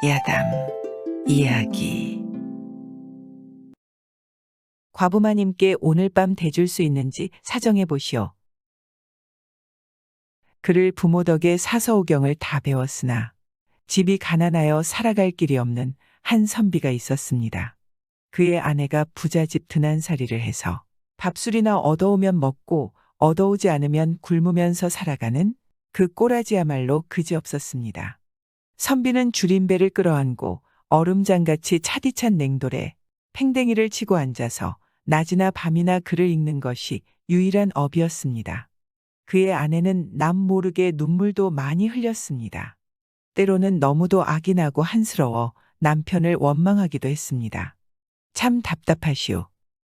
야담 이야기. 과부마님께 오늘 밤 대줄 수 있는지 사정해 보시오. 그를 부모 덕에 사서오경을 다 배웠으나 집이 가난하여 살아갈 길이 없는 한 선비가 있었습니다. 그의 아내가 부잣집 드난살이를 해서 밥술이나 얻어오면 먹고 얻어오지 않으면 굶으면서 살아가는 그 꼬라지야말로 그지없었습니다. 선비는 줄임배를 끌어안고 얼음장같이 차디찬 냉돌에 팽댕이를 치고 앉아서 낮이나 밤이나 글을 읽는 것이 유일한 업이었습니다. 그의 아내는 남 모르게 눈물도 많이 흘렸습니다. 때로는 너무도 악인하고 한스러워 남편을 원망하기도 했습니다. 참 답답하시오.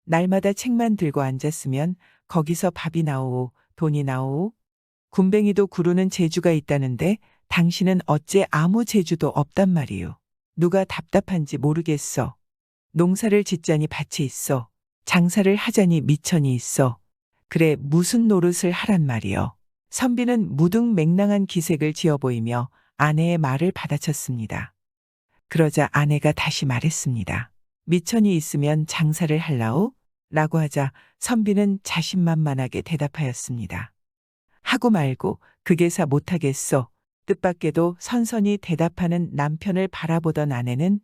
날마다 책만 들고 앉았으면 거기서 밥이 나오오, 돈이 나오오. 군뱅이도 구르는 재주가 있다는데 당신은 어째 아무 재주도 없단 말이오. 누가 답답한지 모르겠어. 농사를 짓자니 밭이 있어. 장사를 하자니 미천이 있어. 그래 무슨 노릇을 하란 말이여. 선비는 무등맹랑한 기색을 지어 보이며 아내의 말을 받아쳤습니다. 그러자 아내가 다시 말했습니다. 미천이 있으면 장사를 할라오? 라고 하자 선비는 자신만만하게 대답하였습니다. 하고 말고 그게사 못하겠소. 뜻밖에도 선선히 대답하는 남편을 바라보던 아내는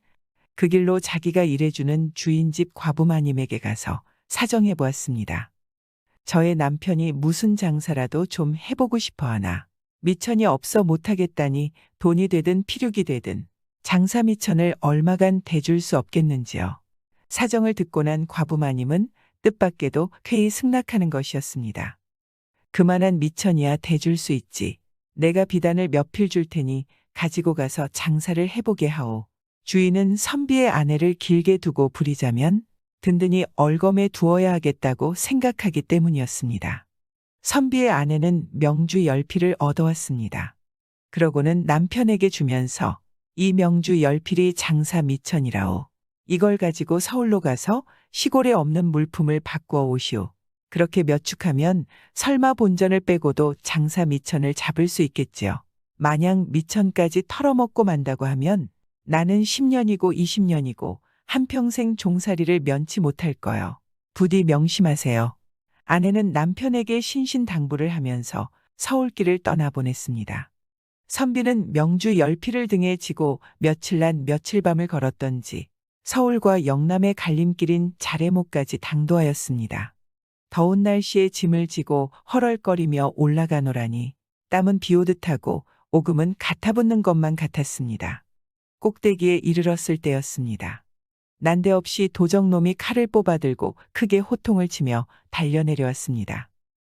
그 길로 자기가 일해주는 주인집 과부마님에게 가서 사정해 보았습니다. 저의 남편이 무슨 장사라도 좀 해보고 싶어 하나. 미천이 없어 못하겠다니 돈이 되든 필육이 되든 장사 미천을 얼마간 대줄 수 없겠는지요. 사정을 듣고 난 과부마님은 뜻밖에도 쾌히 승낙하는 것이었습니다. 그만한 미천이야 대줄 수 있지. 내가 비단을 몇 필 줄 테니 가지고 가서 장사를 해보게 하오. 주인은 선비의 아내를 길게 두고 부리자면 든든히 얼검에 두어야 하겠다고 생각하기 때문이었습니다. 선비의 아내는 명주 10필을 얻어왔습니다. 그러고는 남편에게 주면서 이 명주 10필이 장사 미천이라오. 이걸 가지고 서울로 가서 시골에 없는 물품을 바꾸어 오시오. 그렇게 몇 축하면 설마 본전을 빼고도 장사 미천을 잡을 수 있겠지요. 만약 미천까지 털어먹고 만다고 하면 나는 10년이고 20년이고 한평생 종살이를 면치 못할 거요. 부디 명심하세요. 아내는 남편에게 신신당부를 하면서 서울길을 떠나보냈습니다. 선비는 명주 10필을 등에 지고 며칠 난 며칠 밤을 걸었던지 서울과 영남의 갈림길인 자레모까지 당도하였습니다. 더운 날씨에 짐을 지고 헐헐거리며 올라가노라니 땀은 비오듯 하고 오금은 가타붙는 것만 같았습니다. 꼭대기에 이르렀을 때였습니다. 난데없이 도적놈이 칼을 뽑아들고 크게 호통을 치며 달려내려왔습니다.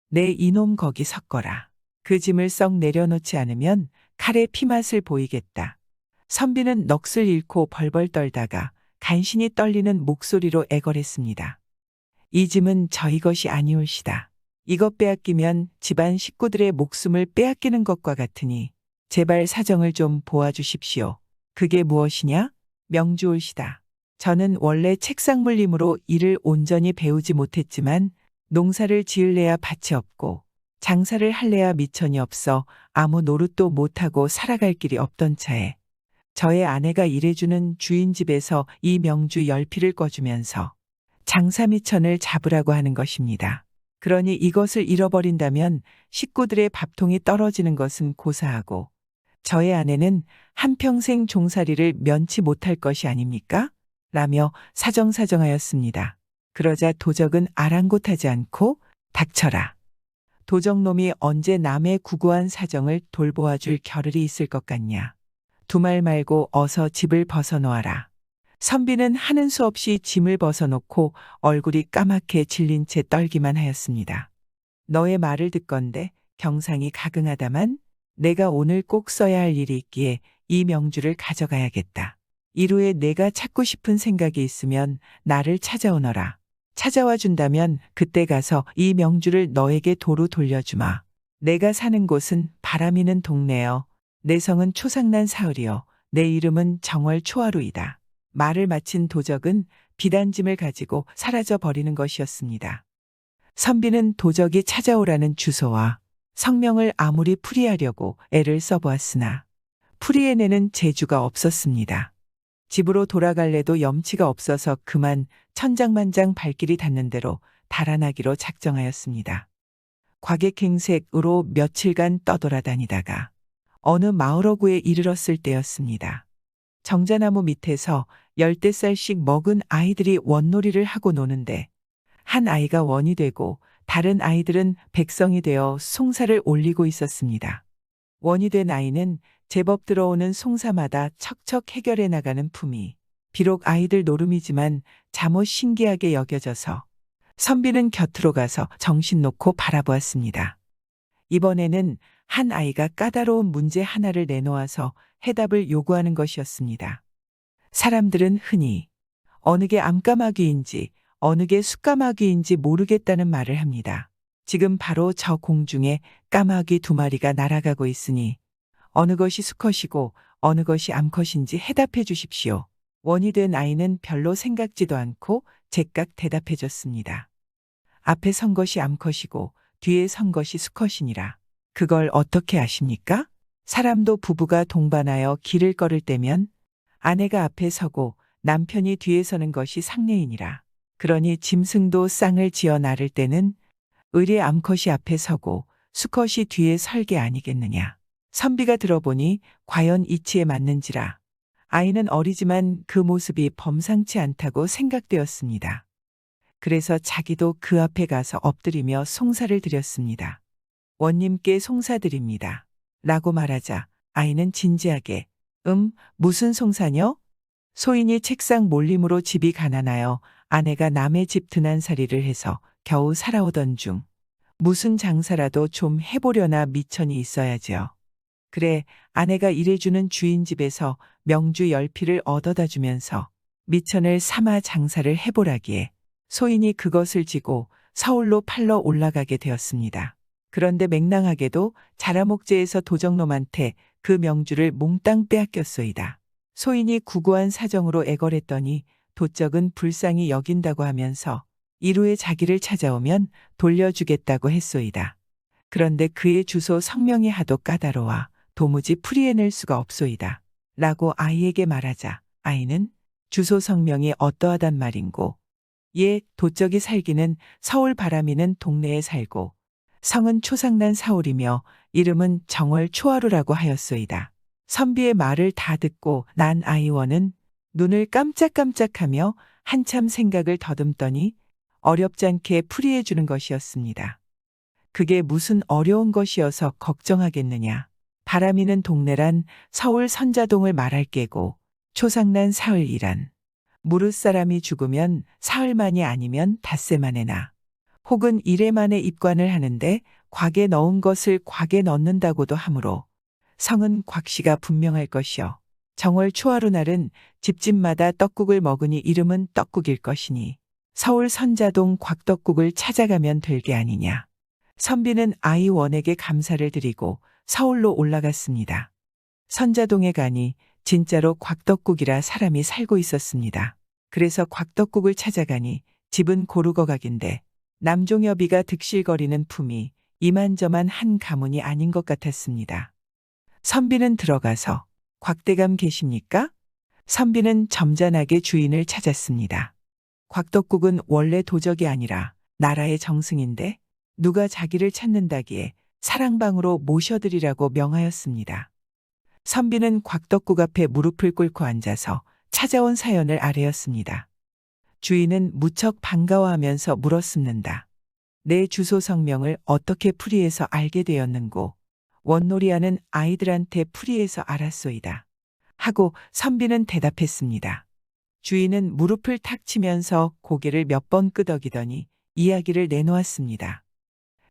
내 이놈 거기 섰거라. 그 짐을 썩 내려놓지 않으면 칼의 피맛을 보이겠다. 선비는 넋을 잃고 벌벌 떨다가 간신히 떨리는 목소리로 애걸했습니다. 이 짐은 저희 것이 아니올시다. 이것 빼앗기면 집안 식구들의 목숨을 빼앗기는 것과 같으니 제발 사정을 좀 보아주십시오. 그게 무엇이냐? 명주올시다. 저는 원래 책상물림으로 일을 온전히 배우지 못했지만 농사를 지을래야 밭이 없고 장사를 할래야 미천이 없어 아무 노릇도 못하고 살아갈 길이 없던 차에 저의 아내가 일해주는 주인집에서 이 명주 10필을 꺼주면서 장사 미천을 잡으라고 하는 것입니다. 그러니 이것을 잃어버린다면 식구들의 밥통이 떨어지는 것은 고사하고 저의 아내는 한평생 종살이를 면치 못할 것이 아닙니까? 라며 사정사정하였습니다. 그러자 도적은 아랑곳하지 않고 닥쳐라. 도적놈이 언제 남의 구구한 사정을 돌보아줄 겨를이 있을 것 같냐. 두말 말고 어서 집을 벗어놓아라. 선비는 하는 수 없이 짐을 벗어놓고 얼굴이 까맣게 질린 채 떨기만 하였습니다. 너의 말을 듣건대 경상이 가긍하다만 내가 오늘 꼭 써야 할 일이 있기에 이 명주를 가져가야겠다. 이후에 내가 찾고 싶은 생각이 있으면 나를 찾아오너라. 찾아와 준다면 그때 가서 이 명주를 너에게 도로 돌려주마. 내가 사는 곳은 바람이는 동네여. 내 성은 초상난 사흘이여. 내 이름은 정월 초하루이다. 말을 마친 도적은 비단짐을 가지고 사라져 버리는 것이었습니다. 선비는 도적이 찾아오라는 주소와 성명을 아무리 풀이하려고 애를 써보았으나 풀이해내는 재주가 없었습니다. 집으로 돌아갈래도 염치가 없어서 그만 천장만장 발길이 닿는 대로 달아나기로 작정하였습니다. 과객행색으로 며칠간 떠돌아다니다가 어느 마을 어구에 이르렀을 때였습니다. 정자나무 밑에서 10대살씩 먹은 아이들이 원놀이를 하고 노는데 한 아이가 원이 되고 다른 아이들은 백성이 되어 송사를 올리고 있었습니다. 원이 된 아이는 제법 들어오는 송사마다 척척 해결해 나가는 품이 비록 아이들 노름이지만 잠옷 신기하게 여겨져서 선비는 곁으로 가서 정신 놓고 바라보았습니다. 이번에는 한 아이가 까다로운 문제 하나를 내놓아서 해답을 요구하는 것이었습니다. 사람들은 흔히 어느 게 암까마귀인지 어느 게 숫까마귀인지 모르겠다는 말을 합니다. 지금 바로 저 공중에 까마귀 2마리가 날아가고 있으니 어느 것이 수컷이고 어느 것이 암컷인지 해답해 주십시오. 원이 된 아이는 별로 생각지도 않고 제깍 대답해 줬습니다. 앞에 선 것이 암컷이고 뒤에 선 것이 수컷이니라. 그걸 어떻게 아십니까? 사람도 부부가 동반하여 길을 걸을 때면 아내가 앞에 서고 남편이 뒤에 서는 것이 상례이니라. 그러니 짐승도 쌍을 지어 나를 때는 의리 암컷이 앞에 서고 수컷이 뒤에 설게 아니겠느냐. 선비가 들어보니 과연 이치에 맞는지라. 아이는 어리지만 그 모습이 범상치 않다고 생각되었습니다. 그래서 자기도 그 앞에 가서 엎드리며 송사를 드렸습니다. 원님께 송사드립니다. 라고 말하자 아이는 진지하게 무슨 송사녀? 소인이 책상 몰림으로 집이 가난하여 아내가 남의 집 드난살이를 해서 겨우 살아오던 중 무슨 장사라도 좀 해보려나 미천이 있어야지요. 그래 아내가 일해주는 주인 집에서 명주 10피를 얻어다 주면서 미천을 삼아 장사를 해보라기에 소인이 그것을 지고 서울로 팔러 올라가게 되었습니다. 그런데 맹랑하게도 자라목제에서 도적놈한테 그 명주를 몽땅 빼앗겼소이다. 소인이 구구한 사정으로 애걸했더니 도적은 불쌍히 여긴다고 하면서 이루에 자기를 찾아오면 돌려주겠다고 했소이다. 그런데 그의 주소 성명이 하도 까다로워 도무지 풀이해낼 수가 없소이다. 라고 아이에게 말하자 아이는 주소 성명이 어떠하단 말인고 예 도적이 살기는 서울 바람이는 동네에 살고 성은 초상난 사울이며 이름은 정월 초하루라고 하였소이다. 선비의 말을 다 듣고 난 아이원은 눈을 깜짝깜짝하며 한참 생각을 더듬더니 어렵지 않게 풀이해 주는 것이었습니다. 그게 무슨 어려운 것이어서 걱정하겠느냐. 바람이는 동네란 서울 선자동을 말할 게고 초상난 사흘이란 무릇 사람이 죽으면 사흘만이 아니면 닷새 만에나 혹은 이래 만에 입관을 하는데 곽에 넣은 것을 곽에 넣는다고도 하므로 성은 곽씨가 분명할 것이요. 정월 초하루 날은 집집마다 떡국을 먹으니 이름은 떡국일 것이니 서울 선자동 곽떡국을 찾아가면 될 게 아니냐. 선비는 아이 원에게 감사를 드리고 서울로 올라갔습니다. 선자동에 가니 진짜로 곽떡국이라 사람이 살고 있었습니다. 그래서 곽떡국을 찾아가니 집은 고루거각인데 남종여비가 득실거리는 품이 이만저만 한 가문이 아닌 것 같았습니다. 선비는 들어가서 곽대감 계십니까? 선비는 점잖하게 주인을 찾았습니다. 곽떡국은 원래 도적이 아니라 나라의 정승인데 누가 자기를 찾는다기에 사랑방으로 모셔드리라고 명하였습니다. 선비는 곽떡국 앞에 무릎을 꿇고 앉아서 찾아온 사연을 아뢰었습니다. 주인은 무척 반가워하면서 물었습니다. 내 주소 성명을 어떻게 풀이해서 알게 되었는고 원놀이하는 아이들한테 풀이해서 알았소이다. 하고 선비는 대답했습니다. 주인은 무릎을 탁 치면서 고개를 몇 번 끄덕이더니 이야기를 내놓았습니다.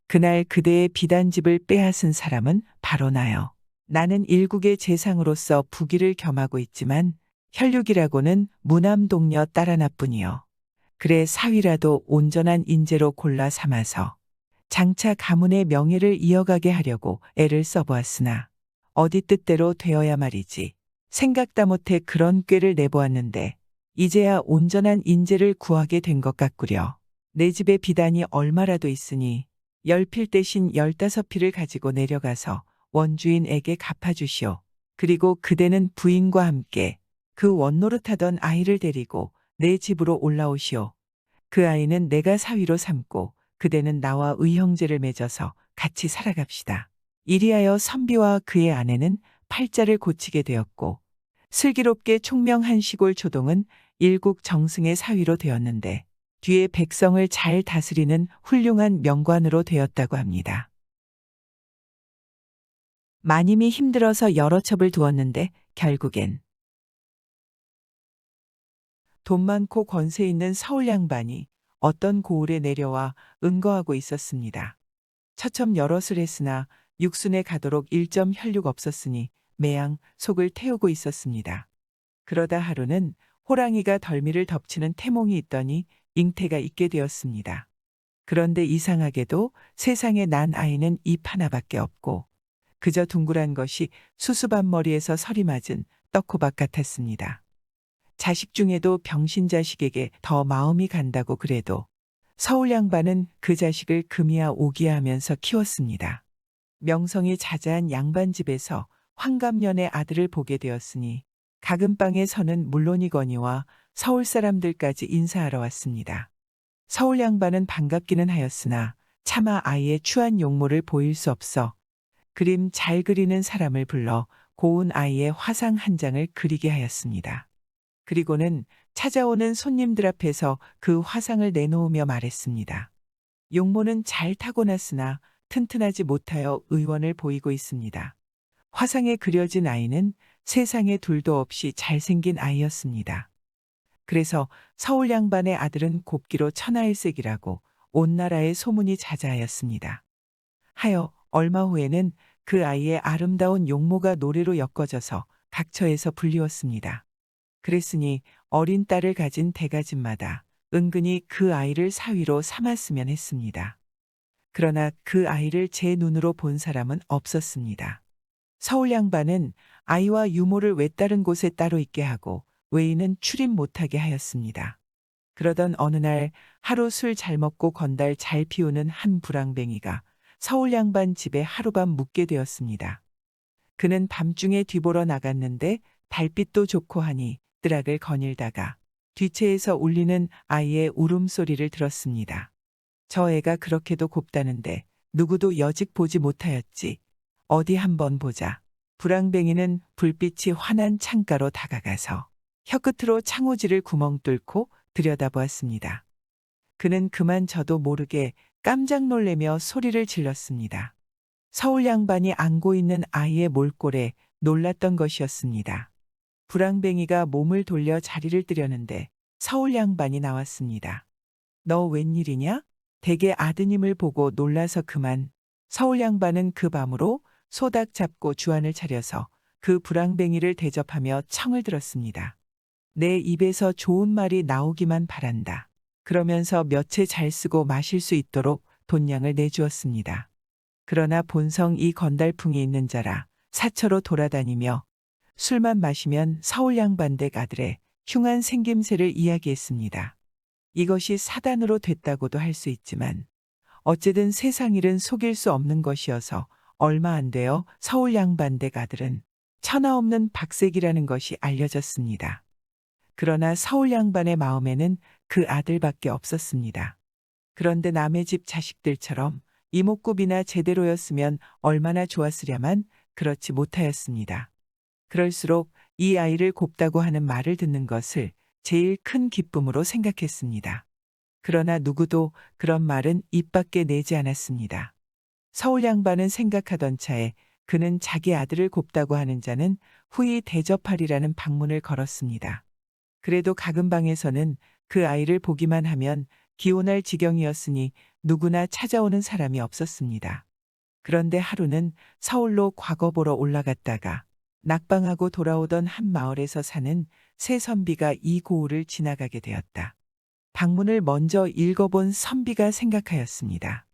그날 그대의 비단집을 빼앗은 사람은 바로 나요. 나는 일국의 재상으로서 부귀를 겸하고 있지만 혈육이라고는 무남동녀 딸 하나뿐이요. 그래 사위라도 온전한 인재로 골라 삼아서 장차 가문의 명예를 이어가게 하려고 애를 써보았으나 어디 뜻대로 되어야 말이지. 생각다 못해 그런 꾀를 내보았는데 이제야 온전한 인재를 구하게 된 것 같구려. 내 집에 비단이 얼마라도 있으니 10필 대신 15필을 가지고 내려가서 원주인에게 갚아주시오. 그리고 그대는 부인과 함께 그 원노릇하던 아이를 데리고 내 집으로 올라오시오. 그 아이는 내가 사위로 삼고 그대는 나와 의형제를 맺어서 같이 살아갑시다. 이리하여 선비와 그의 아내는 팔자를 고치게 되었고 슬기롭게 총명한 시골 초동은 일국 정승의 사위로 되었는데 뒤에 백성을 잘 다스리는 훌륭한 명관으로 되었다고 합니다. 마님이 힘들어서 여러 첩을 두었는데 결국엔 돈 많고 권세 있는 서울 양반이 어떤 고을에 내려와 응거하고 있었습니다. 처첩 여럿을 했으나 육순에 가도록 일점 혈육 없었으니 매양 속을 태우고 있었습니다. 그러다 하루는 호랑이가 덜미를 덮치는 태몽이 있더니 잉태가 있게 되었습니다. 그런데 이상하게도 세상에 난 아이는 입 하나밖에 없고 그저 둥그란 것이 수수밭머리에서 설이 맞은 떡호박 같았습니다. 자식 중에도 병신 자식에게 더 마음이 간다고 그래도 서울 양반은 그 자식을 금이야 오기야 하면서 키웠습니다. 명성이 자자한 양반 집에서 환갑년의 아들을 보게 되었으니 가금방에 서는 물론이거니와 서울 사람들까지 인사하러 왔습니다. 서울 양반은 반갑기는 하였으나 차마 아이의 추한 용모를 보일 수 없어 그림 잘 그리는 사람을 불러 고운 아이의 화상 한 장을 그리게 하였습니다. 그리고는 찾아오는 손님들 앞에서 그 화상을 내놓으며 말했습니다. 용모는 잘 타고났으나 튼튼하지 못하여 의원을 보이고 있습니다. 화상에 그려진 아이는 세상에 둘도 없이 잘생긴 아이였습니다. 그래서 서울 양반의 아들은 곱기로 천하일색이라고 온 나라에 소문이 자자하였습니다. 하여 얼마 후에는 그 아이의 아름다운 용모가 노래로 엮어져서 각처에서 불리웠습니다. 그랬으니 어린 딸을 가진 대가집마다 은근히 그 아이를 사위로 삼았으면 했습니다. 그러나 그 아이를 제 눈으로 본 사람은 없었습니다. 서울 양반은 아이와 유모를 외다른 곳에 따로 있게 하고 외인은 출입 못하게 하였습니다. 그러던 어느 날 하루 술 잘 먹고 건달 잘 피우는 한 불황뱅이가 서울 양반 집에 하룻밤 묵게 되었습니다. 그는 밤중에 뒤보러 나갔는데 달빛도 좋고 하니 뜨락을 거닐다가 뒤채에서 울리는 아이의 울음소리를 들었습니다. 저 애가 그렇게도 곱다는데 누구도 여직 보지 못하였지. 어디 한번 보자. 불황뱅이는 불빛이 환한 창가로 다가가서 혀끝으로 창호지를 구멍 뚫고 들여다보았습니다. 그는 그만 저도 모르게 깜짝 놀래며 소리를 질렀습니다. 서울 양반이 안고 있는 아이의 몰골에 놀랐던 것이었습니다. 불황뱅이가 몸을 돌려 자리를 뜨려는데 서울 양반이 나왔습니다. 너 웬일이냐? 댁의 아드님을 보고 놀라서 그만. 서울 양반은 그 밤으로 소닥 잡고 주안을 차려서 그 불황뱅이를 대접하며 청을 들었습니다. 내 입에서 좋은 말이 나오기만 바란다. 그러면서 몇채 잘 쓰고 마실 수 있도록 돈량을 내주었습니다. 그러나 본성 이 건달풍이 있는 자라 사처로 돌아다니며 술만 마시면 서울 양반댁 아들의 흉한 생김새를 이야기했습니다. 이것이 사단으로 됐다고도 할 수 있지만 어쨌든 세상 일은 속일 수 없는 것이어서 얼마 안 되어 서울 양반댁 아들은 천하 없는 박색이라는 것이 알려졌습니다. 그러나 서울 양반의 마음에는 그 아들밖에 없었습니다. 그런데 남의 집 자식들처럼 이목구비나 제대로였으면 얼마나 좋았으랴만 그렇지 못하였습니다. 그럴수록 이 아이를 곱다고 하는 말을 듣는 것을 제일 큰 기쁨으로 생각했습니다. 그러나 누구도 그런 말은 입 밖에 내지 않았습니다. 서울 양반은 생각하던 차에 그는 자기 아들을 곱다고 하는 자는 후이 대접하리라는 방문을 걸었습니다. 그래도 가금방에서는 그 아이를 보기만 하면 기혼할 지경이었으니 누구나 찾아오는 사람이 없었습니다. 그런데 하루는 서울로 과거 보러 올라갔다가 낙방하고 돌아오던 한 마을에서 사는 새 선비가 이 고을을 지나가게 되었다. 방문을 먼저 읽어본 선비가 생각하였습니다.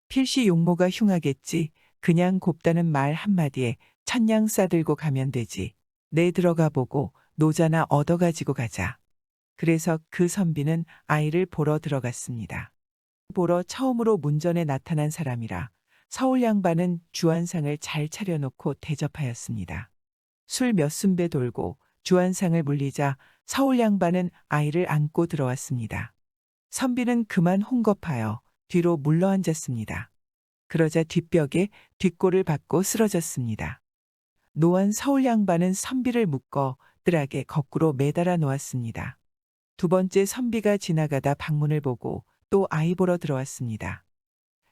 필시 용모가 흉하겠지. 그냥 곱다는 말 한마디에 천냥 싸들고 가면 되지. 내 들어가 보고 노자나 얻어가지고 가자. 그래서 그 선비는 아이를 보러 들어갔습니다. 보러 처음으로 문전에 나타난 사람이라 서울 양반은 주안상을 잘 차려놓고 대접하였습니다. 술 몇 순배 돌고 주안상을 물리자 서울 양반은 아이를 안고 들어왔습니다. 선비는 그만 홍겁하여 뒤로 물러앉았습니다. 그러자 뒷벽에 뒷골을 받고 쓰러졌습니다. 노한 서울 양반은 선비를 묶어 뜰하게 거꾸로 매달아 놓았습니다. 두 번째 선비가 지나가다 방문을 보고 또 아이 보러 들어왔습니다.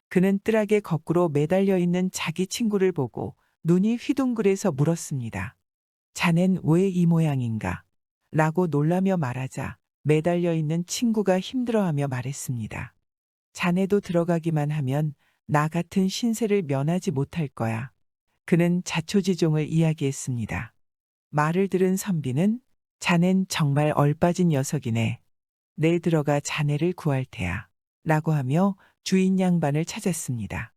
그는 뜰하게 거꾸로 매달려 있는 자기 친구를 보고 눈이 휘둥그레서 물었습니다. 자넨 왜 이 모양인가? 라고 놀라며 말하자 매달려 있는 친구가 힘들어하며 말했습니다. 자네도 들어가기만 하면 나 같은 신세를 면하지 못할 거야. 그는 자초지종을 이야기했습니다. 말을 들은 선비는 자넨 정말 얼빠진 녀석이네. 내 들어가 자네를 구할 테야. 라고 하며 주인 양반을 찾았습니다.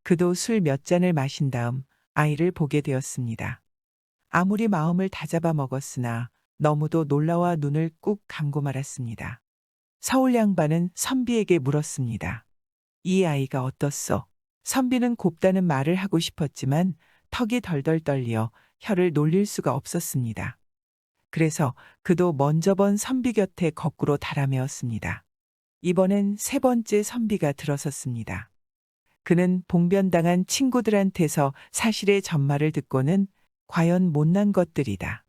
그도 술 몇 잔을 마신 다음 아이를 보게 되었습니다. 아무리 마음을 다잡아 먹었으나 너무도 놀라와 눈을 꾹 감고 말았습니다. 서울 양반은 선비에게 물었습니다. 이 아이가 어떻소? 선비는 곱다는 말을 하고 싶었지만 턱이 덜덜 떨려 혀를 놀릴 수가 없었습니다. 그래서 그도 먼저 본 선비 곁에 거꾸로 달아매었습니다. 이번엔 세 번째 선비가 들어섰습니다. 그는 봉변당한 친구들한테서 사실의 전말을 듣고는 과연 못난 것들이다.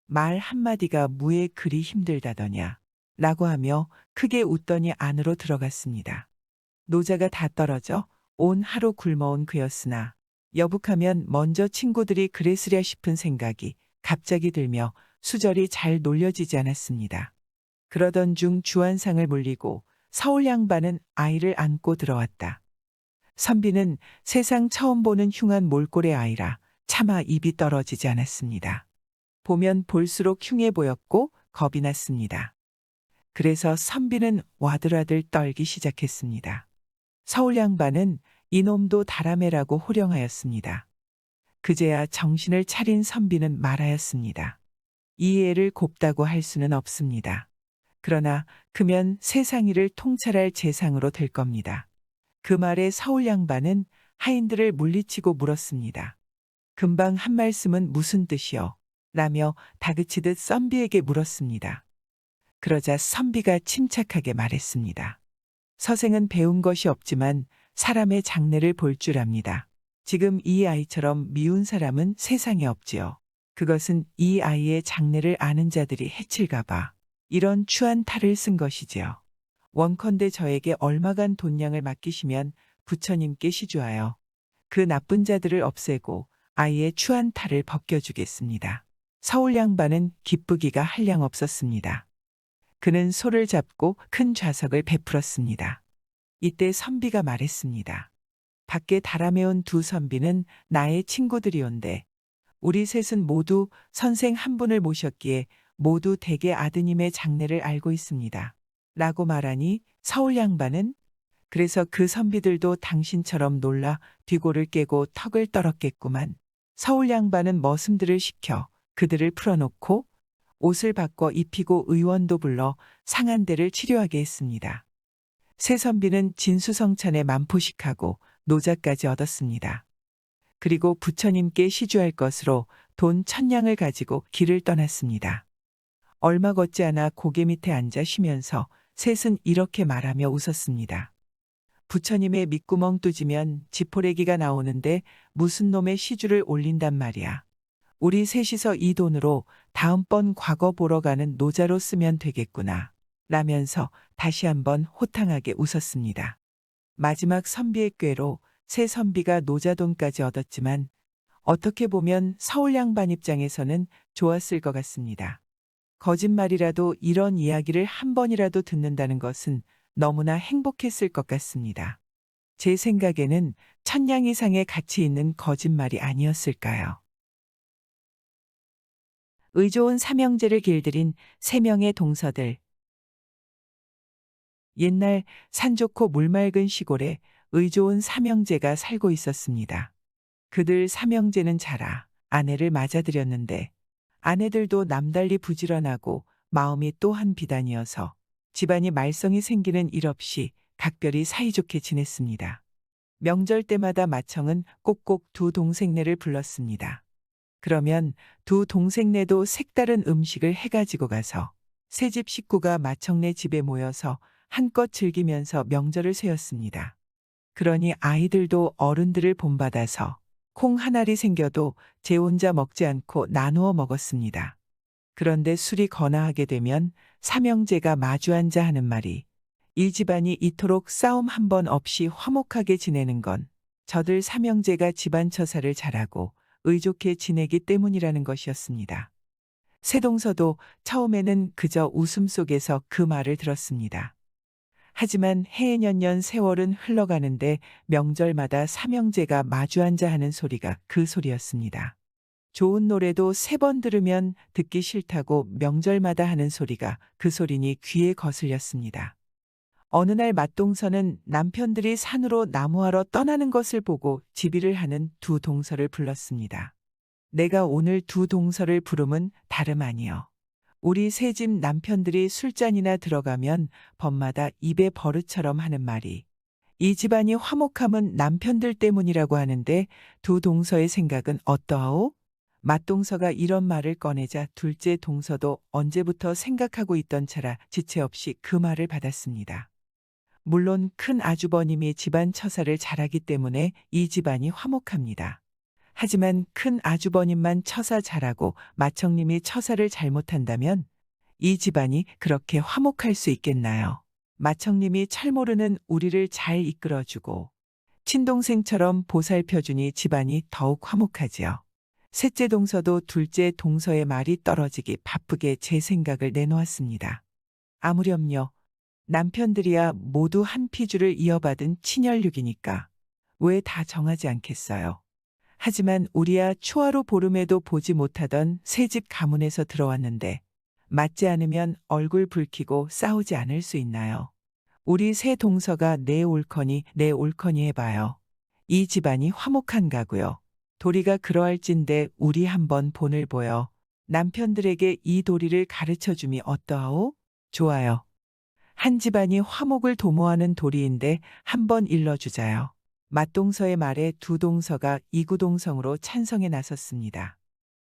말 한마디가 무에 그리 힘들다더냐. 라고 하며 크게 웃더니 안으로 들어갔습니다. 노자가 다 떨어져 온 하루 굶어온 그였으나 여북하면 먼저 친구들이 그랬으랴 싶은 생각이 갑자기 들며 수절이 잘 놀려지지 않았습니다. 그러던 중 주안상을 물리고 서울 양반은 아이를 안고 들어왔다. 선비는 세상 처음 보는 흉한 몰골의 아이라 차마 입이 떨어지지 않았습니다. 보면 볼수록 흉해 보였고 겁이 났습니다. 그래서 선비는 와들와들 떨기 시작했습니다. 서울 양반은 이놈도 다라매라고 호령하였습니다. 그제야 정신을 차린 선비는 말하였습니다. 이 애를 곱다고 할 수는 없습니다. 그러나 그면 세상 일을 통찰할 재상으로 될 겁니다. 그 말에 서울 양반은 하인들을 물리치고 물었습니다. 금방 한 말씀은 무슨 뜻이요? 라며 다그치듯 선비에게 물었습니다. 그러자 선비가 침착하게 말했습니다. 서생은 배운 것이 없지만 사람의 장래를 볼 줄 압니다. 지금 이 아이처럼 미운 사람은 세상에 없지요. 그것은 이 아이의 장래를 아는 자들이 해칠까 봐 이런 추한 탈을 쓴 것이지요. 원컨대 저에게 얼마간 돈량을 맡기시면 부처님께 시주하여 그 나쁜 자들을 없애고 아이의 추한 탈을 벗겨주겠습니다. 서울 양반은 기쁘기가 한량 없었습니다. 그는 소를 잡고 큰 좌석을 베풀었습니다. 이때 선비가 말했습니다. 밖에 달아매온 두 선비는 나의 친구들이온데 우리 셋은 모두 선생 한 분을 모셨기에 모두 대개 아드님의 장래를 알고 있습니다. 라고 말하니 서울 양반은 그래서 그 선비들도 당신처럼 놀라 뒤골을 깨고 턱을 떨었겠구만. 서울 양반은 머슴들을 시켜 그들을 풀어놓고 옷을 바꿔 입히고 의원도 불러 상한 데를 치료하게 했습니다. 새 선비는 진수성찬에 만포식하고 노자까지 얻었습니다. 그리고 부처님께 시주할 것으로 돈 1000냥을 가지고 길을 떠났습니다. 얼마 걷지 않아 고개 밑에 앉아 쉬면서 셋은 이렇게 말하며 웃었습니다. 부처님의 밑구멍 뚜지면 지포레기가 나오는데 무슨 놈의 시주를 올린단 말이야. 우리 셋이서 이 돈으로 다음번 과거 보러 가는 노자로 쓰면 되겠구나. 라면서 다시 한번 호탕하게 웃었습니다. 마지막 선비의 꾀로 새 선비가 노자 돈까지 얻었지만 어떻게 보면 서울 양반 입장에서는 좋았을 것 같습니다. 거짓말이라도 이런 이야기를 한 번이라도 듣는다는 것은 너무나 행복했을 것 같습니다. 제 생각에는 1000냥 이상의 가치 있는 거짓말이 아니었을까요? 의좋은 삼형제를 길들인 3명의 동서들. 옛날 산 좋고 물 맑은 시골에 의좋은 삼형제가 살고 있었습니다. 그들 삼형제는 자라 아내를 맞아들였는데 아내들도 남달리 부지런하고 마음이 또한 비단이어서 집안이 말썽이 생기는 일 없이 각별히 사이좋게 지냈습니다. 명절 때마다 마청은 꼭꼭 두 동생네를 불렀습니다. 그러면 두 동생네도 색다른 음식을 해가지고 가서 새집 식구가 마청네 집에 모여서 한껏 즐기면서 명절을 쇠었습니다. 그러니 아이들도 어른들을 본받아서 콩 한 알이 생겨도 제 혼자 먹지 않고 나누어 먹었습니다. 그런데 술이 거나하게 되면 삼형제가 마주 앉아 하는 말이 이 집안이 이토록 싸움 한 번 없이 화목하게 지내는 건 저들 삼형제가 집안 처사를 잘하고 의좋게 지내기 때문이라는 것이었습니다. 새동서도 처음에는 그저 웃음 속에서 그 말을 들었습니다. 하지만 해년년 세월은 흘러가는데 명절마다 삼형제가 마주 앉아 하는 소리가 그 소리였습니다. 좋은 노래도 3번 들으면 듣기 싫다고 명절마다 하는 소리가 그 소리니 귀에 거슬렸습니다. 어느 날 맞동서는 남편들이 산으로 나무하러 떠나는 것을 보고 지비를 하는 두 동서를 불렀습니다. 내가 오늘 두 동서를 부름은 다름 아니여. 우리 새 집 남편들이 술잔이나 들어가면 밤마다 입에 버릇처럼 하는 말이 이 집안이 화목함은 남편들 때문이라고 하는데 두 동서의 생각은 어떠하오? 맏동서가 이런 말을 꺼내자 둘째 동서도 언제부터 생각하고 있던 차라 지체 없이 그 말을 받았습니다. 물론 큰 아주버님이 집안 처사를 잘하기 때문에 이 집안이 화목합니다. 하지만 큰 아주버님만 처사 잘하고 맏형님이 처사를 잘못한다면 이 집안이 그렇게 화목할 수 있겠나요? 맏형님이 철모르는 우리를 잘 이끌어주고 친동생처럼 보살펴주니 집안이 더욱 화목하지요. 셋째 동서도 둘째 동서의 말이 떨어지기 바쁘게 제 생각을 내놓았습니다. 아무렴요. 남편들이야 모두 한 피줄을 이어받은 친혈육이니까 왜 다 정하지 않겠어요? 하지만 우리야 추하로 보름에도 보지 못하던 새집 가문에서 들어왔는데 맞지 않으면 얼굴 붉히고 싸우지 않을 수 있나요? 우리 새 동서가 내 옳거니 해봐요. 이 집안이 화목한가고요. 도리가 그러할진데 우리 한번 본을 보여 남편들에게 이 도리를 가르쳐줌이 어떠하오? 좋아요. 한 집안이 화목을 도모하는 도리인데 한번 일러주자요. 맏동서의 말에 두 동서가 이구동성으로 찬성에 나섰습니다.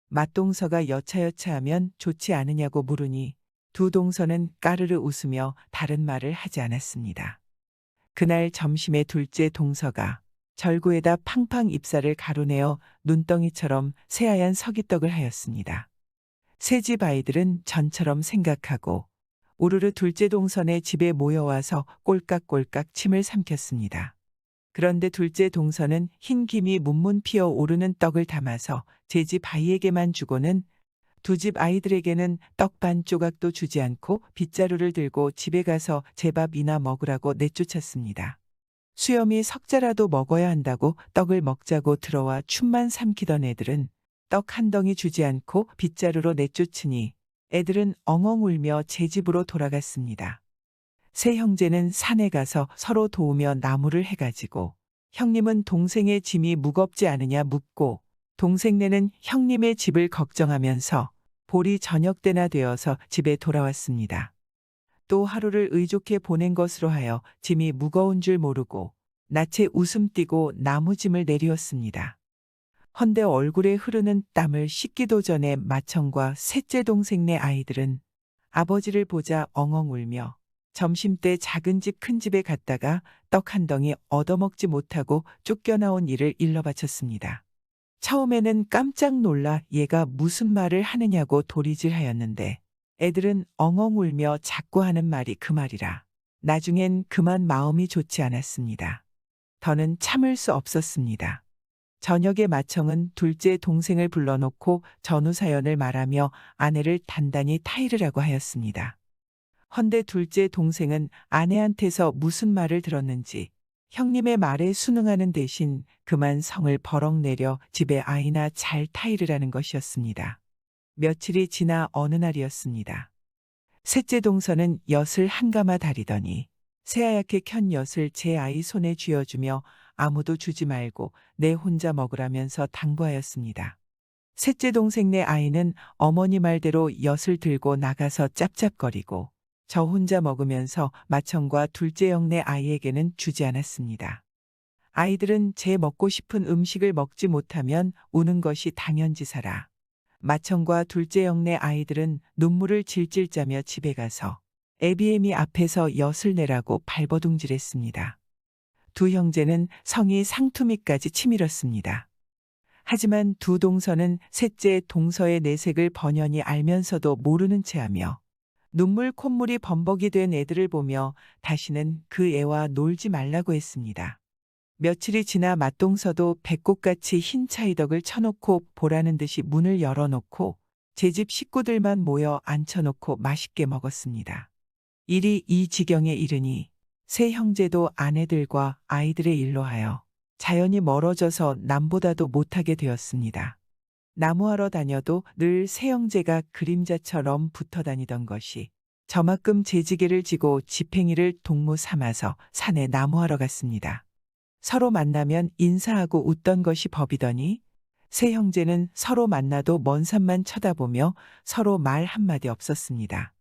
맏동서가 여차여차하면 좋지 않으냐고 물으니 두 동서는 까르르 웃으며 다른 말을 하지 않았습니다. 그날 점심에 둘째 동서가 절구에다 팡팡 잎살을 가루내어 눈덩이처럼 새하얀 서기떡을 하였습니다. 새집 아이들은 전처럼 생각하고 우르르 둘째 동선의 집에 모여와서 꼴깍꼴깍 침을 삼켰습니다. 그런데 둘째 동서는 흰 김이 문문 피어 오르는 떡을 담아서 제 집 아이에게만 주고는 두 집 아이들에게는 떡 반 조각도 주지 않고 빗자루를 들고 집에 가서 제밥이나 먹으라고 내쫓았습니다. 수염이 석자라도 먹어야 한다고 떡을 먹자고 들어와 춤만 삼키던 애들은 떡 한 덩이 주지 않고 빗자루로 내쫓으니 애들은 엉엉 울며 제 집으로 돌아갔습니다. 세 형제는 산에 가서 서로 도우며 나무를 해가지고 형님은 동생의 짐이 무겁지 않으냐 묻고 동생네는 형님의 집을 걱정하면서 보리 저녁 때나 되어서 집에 돌아왔습니다. 또 하루를 의좋게 보낸 것으로 하여 짐이 무거운 줄 모르고 낯에 웃음 띠고 나무짐을 내리웠습니다. 헌데 얼굴에 흐르는 땀을 씻기도 전에 맏형과 셋째 동생네 아이들은 아버지를 보자 엉엉 울며 점심때 작은 집 큰 집에 갔다가 떡 한 덩이 얻어먹지 못하고 쫓겨나온 일을 일러 바쳤습니다. 처음에는 깜짝 놀라 얘가 무슨 말을 하느냐고 도리질하였는데 애들은 엉엉 울며 자꾸 하는 말이 그 말이라 나중엔 그만 마음이 좋지 않았습니다. 더는 참을 수 없었습니다. 저녁에 맏형은 둘째 동생을 불러놓고 전후 사연을 말하며 아내를 단단히 타이르 라고 하였습니다. 헌데 둘째 동생은 아내한테서 무슨 말을 들었는지 형님의 말에 순응하는 대신 그만 성을 버럭 내려 집에 아이나 잘 타이르라는 것이었습니다. 며칠이 지나 어느 날이었습니다. 셋째 동서는 엿을 한가마 다리더니 새하얗게 켠 엿을 제 아이 손에 쥐어주며 아무도 주지 말고 내 혼자 먹으라면서 당부하였습니다. 셋째 동생네 아이는 어머니 말대로 엿을 들고 나가서 짭짭거리고 저 혼자 먹으면서 맏형과 둘째 형네 아이에게는 주지 않았습니다. 아이들은 제 먹고 싶은 음식을 먹지 못하면 우는 것이 당연지사라. 맏형과 둘째 형네 아이들은 눈물을 질질 짜며 집에 가서 애비애미 앞에서 엿을 내라고 발버둥질했습니다. 두 형제는 성이 상투미까지 치밀었습니다. 하지만 두 동서는 셋째 동서의 내색을 번연히 알면서도 모르는 체하며 눈물 콧물이 범벅이 된 애들을 보며 다시는 그 애와 놀지 말라고 했습니다. 며칠이 지나 맏동서도 배꼽같이 흰 차이덕을 쳐놓고 보라는 듯이 문을 열어놓고 제 집 식구들만 모여 앉혀놓고 맛있게 먹었습니다. 일이 이 지경에 이르니 세 형제도 아내들과 아이들의 일로 하여 자연히 멀어져서 남보다도 못하게 되었습니다. 나무하러 다녀도 늘 세 형제가 그림자처럼 붙어 다니던 것이 저만큼 재지개를 지고 지팽이를 동무 삼아서 산에 나무하러 갔습니다. 서로 만나면 인사하고 웃던 것이 법이더니 세 형제는 서로 만나도 먼 산만 쳐다보며 서로 말 한마디 없었습니다.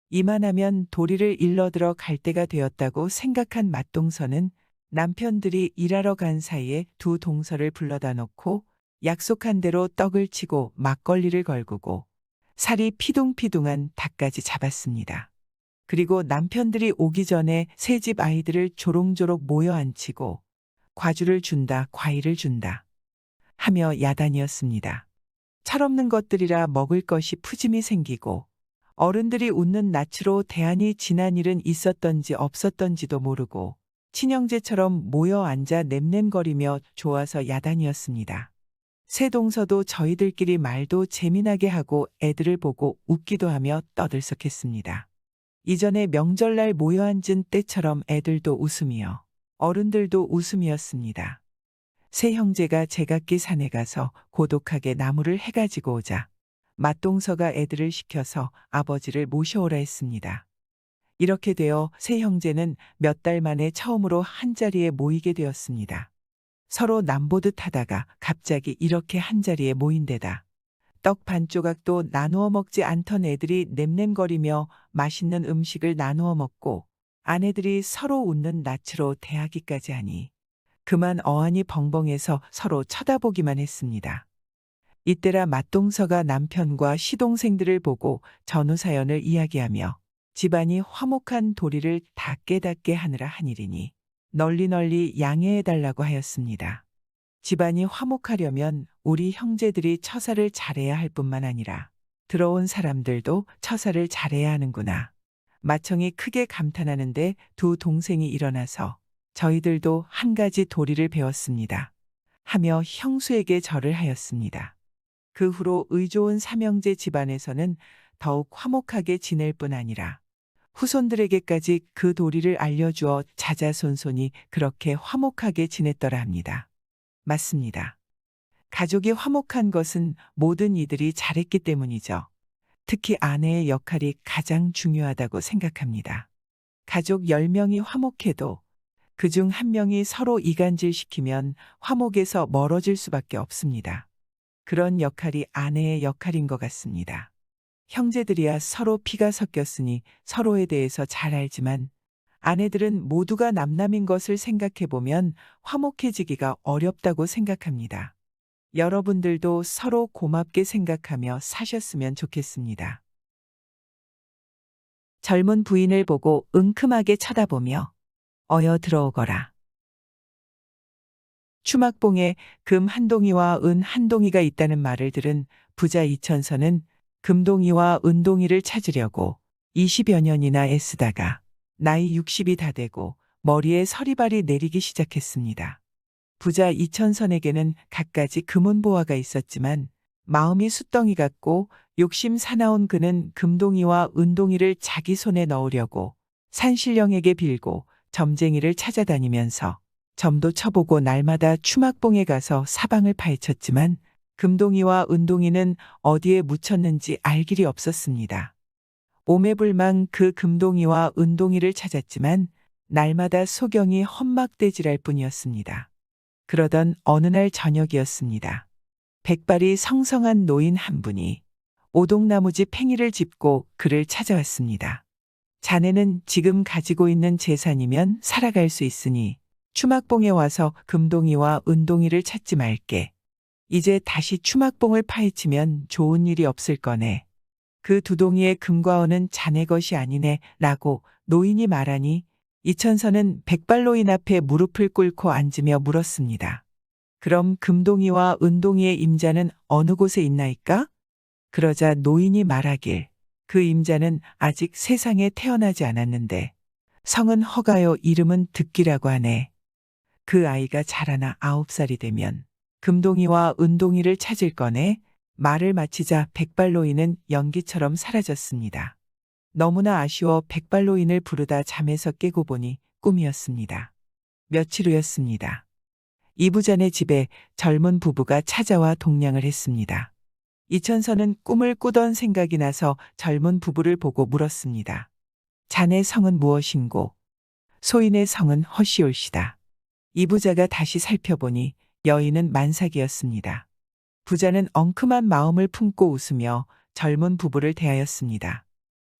이만하면 도리를 일러들어 갈 때가 되었다고 생각한 맏동서는 남편들이 일하러 간 사이에 두 동서를 불러다 놓고 약속한 대로 떡을 치고 막걸리를 걸구고 살이 피둥피둥한 닭까지 잡았습니다. 그리고 남편들이 오기 전에 새 집 아이들을 조롱조롱 모여 앉히고 과주를 준다, 과일을 준다 하며 야단이었습니다. 철없는 것들이라 먹을 것이 푸짐히 생기고 어른들이 웃는 낯으로 대안이 지난 일은 있었던지 없었던지도 모르고 친형제처럼 모여 앉아 냄냄거리며 좋아서 야단이었습니다. 새 동서도 저희들끼리 말도 재미나게 하고 애들을 보고 웃기도 하며 떠들썩했습니다. 이전에 명절날 모여 앉은 때처럼 애들도 웃음이요. 어른들도 웃음이었습니다. 세 형제가 제각기 산에 가서 고독하게 나무를 해가지고 오자 맏동서가 애들을 시켜서 아버지를 모셔오라 했습니다. 이렇게 되어 세 형제는 몇 달 만에 처음으로 한자리에 모이게 되었습니다. 서로 남보듯 하다가 갑자기 이렇게 한자리에 모인 데다 떡 반 조각도 나누어 먹지 않던 애들이 냄냄거리며 맛있는 음식을 나누어 먹고 아내들이 서로 웃는 낯으로 대하기까지 하니 그만 어안이 벙벙해서 서로 쳐다보기만 했습니다. 이때라 맏동서가 남편과 시동생들을 보고 전후 사연을 이야기하며 집안이 화목한 도리를 다 깨닫게 하느라 한 일이니 널리 양해해달라고 하였습니다. 집안이 화목하려면 우리 형제들이 처사를 잘해야 할 뿐만 아니라 들어온 사람들도 처사를 잘해야 하는구나. 맏형이 크게 감탄하는데 두 동생이 일어나서 저희들도 한 가지 도리를 배웠습니다. 하며 형수에게 절을 하였습니다. 그 후로 의좋은 삼형제 집안에서는 더욱 화목하게 지낼 뿐 아니라 후손들에게까지 그 도리를 알려주어 자자손손이 그렇게 화목하게 지냈더라 합니다. 맞습니다. 가족이 화목한 것은 모든 이들이 잘했기 때문이죠. 특히 아내의 역할이 가장 중요하다고 생각합니다. 가족 10명이 화목해도 그중 한 명이 서로 이간질시키면 화목에서 멀어질 수밖에 없습니다. 그런 역할이 아내의 역할인 것 같습니다. 형제들이야 서로 피가 섞였으니 서로에 대해서 잘 알지만 아내들은 모두가 남남인 것을 생각해보면 화목해지기가 어렵다고 생각합니다. 여러분들도 서로 고맙게 생각하며 사셨으면 좋겠습니다. 젊은 부인을 보고 은큼하게 쳐다보며 어여 들어오거라. 추막봉에 금 한 동이와 은 한 동이가 있다는 말을 들은 부자 이천서는 금동이와 은동이를 찾으려고 20여 년이나 애쓰다가 나이 60이 다 되고 머리에 서리발이 내리기 시작했습니다. 부자 이천선에게는 갖가지 금은보화가 있었지만 마음이 숫덩이 같고 욕심 사나운 그는 금동이와 은동이를 자기 손에 넣으려고 산신령에게 빌고 점쟁이를 찾아다니면서 점도 쳐보고 날마다 추막봉에 가서 사방을 파헤쳤지만 금동이와 은동이는 어디에 묻혔는지 알 길이 없었습니다. 오매불망 그 금동이와 은동이를 찾았지만 날마다 소경이 험막대질할 뿐이었습니다. 그러던 어느 날 저녁이었습니다. 백발이 성성한 노인 한 분이 오동나무집 팽이를 짚고 그를 찾아왔습니다. 자네는 지금 가지고 있는 재산이면 살아갈 수 있으니 추막봉에 와서 금동이와 은동이를 찾지 말게. 이제 다시 추막봉을 파헤치면 좋은 일이 없을 거네. 그 두 동이의 금과 은은 자네 것이 아니네 라고 노인이 말하니 이천서는 백발노인 앞에 무릎을 꿇고 앉으며 물었습니다. 그럼 금동이와 은동이의 임자는 어느 곳에 있나이까? 그러자 노인이 말하길 그 임자는 아직 세상에 태어나지 않았는데 성은 허가요 이름은 득기라고 하네. 그 아이가 자라나 9살이 되면 금동이와 은동이를 찾을 거네. 말을 마치자 백발노인은 연기처럼 사라졌습니다. 너무나 아쉬워 백발노인을 부르다 잠에서 깨고 보니 꿈이었습니다. 며칠 후였습니다. 이부자네 집에 젊은 부부가 찾아와 동냥을 했습니다. 이천서는 꿈을 꾸던 생각이 나서 젊은 부부를 보고 물었습니다. 자네 성은 무엇인고? 소인의 성은 허시올시다. 이부자가 다시 살펴보니 여인은 만삭이었습니다. 부자는 엉큼한 마음을 품고 웃으며 젊은 부부를 대하였습니다.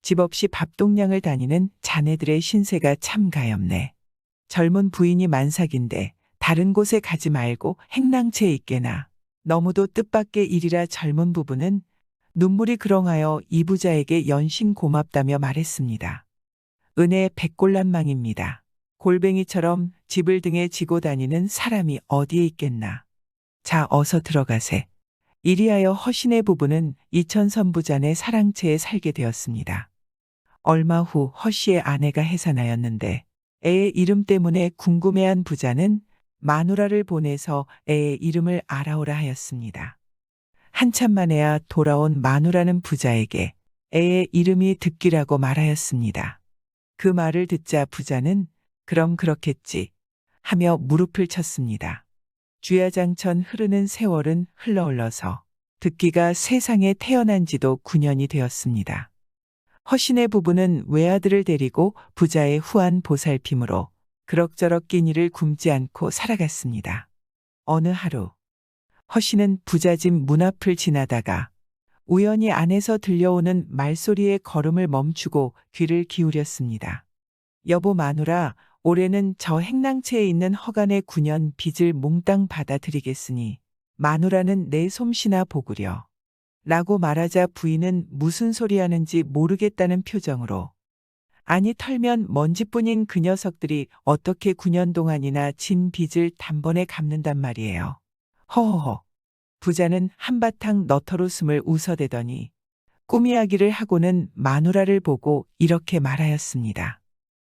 집 없이 밥동량을 다니는 자네들의 신세가 참 가엾네. 젊은 부인이 만삭인데 다른 곳에 가지 말고 행랑채에 있게나. 너무도 뜻밖의 일이라 젊은 부부는 눈물이 그렁하여 이부자에게 연신 고맙다며 말했습니다. 은혜 백골란망입니다. 골뱅이처럼 집을 등에 지고 다니는 사람이 어디에 있겠나. 자 어서 들어가세. 이리하여 허신의 부부는 이천선부잔의 사랑채에 살게 되었습니다. 얼마 후 허씨의 아내가 해산하였는데 애의 이름 때문에 궁금해한 부자는 마누라를 보내서 애의 이름을 알아오라 하였습니다. 한참 만에야 돌아온 마누라는 부자에게 애의 이름이 득기라고 말하였습니다. 그 말을 듣자 부자는 그럼 그렇겠지 하며 무릎을 쳤습니다. 주야장천 흐르는 세월은 흘러흘러서 득기가 세상에 태어난 지도 9년이 되었습니다. 허신의 부부는 외아들을 데리고 부자의 후한 보살핌으로 그럭저럭 끼니를 굶지 않고 살아갔습니다. 어느 하루 허신은 부자 집 문 앞을 지나다가 우연히 안에서 들려오는 말소리에 걸음을 멈추고 귀를 기울였습니다. 여보 마누라, 올해는 저 행랑채에 있는 허간의 9년 빚을 몽땅 받아드리겠으니 마누라는 내 솜씨나 보구려. 라고 말하자 부인은 무슨 소리 하는지 모르겠다는 표정으로 아니 털면 먼지뿐인 그 녀석들이 어떻게 9년 동안이나 진 빚을 단번에 갚는단 말이에요. 허허허. 부자는 한바탕 너털웃음을 웃어대더니 꾸미야기를 하고는 마누라를 보고 이렇게 말하였습니다.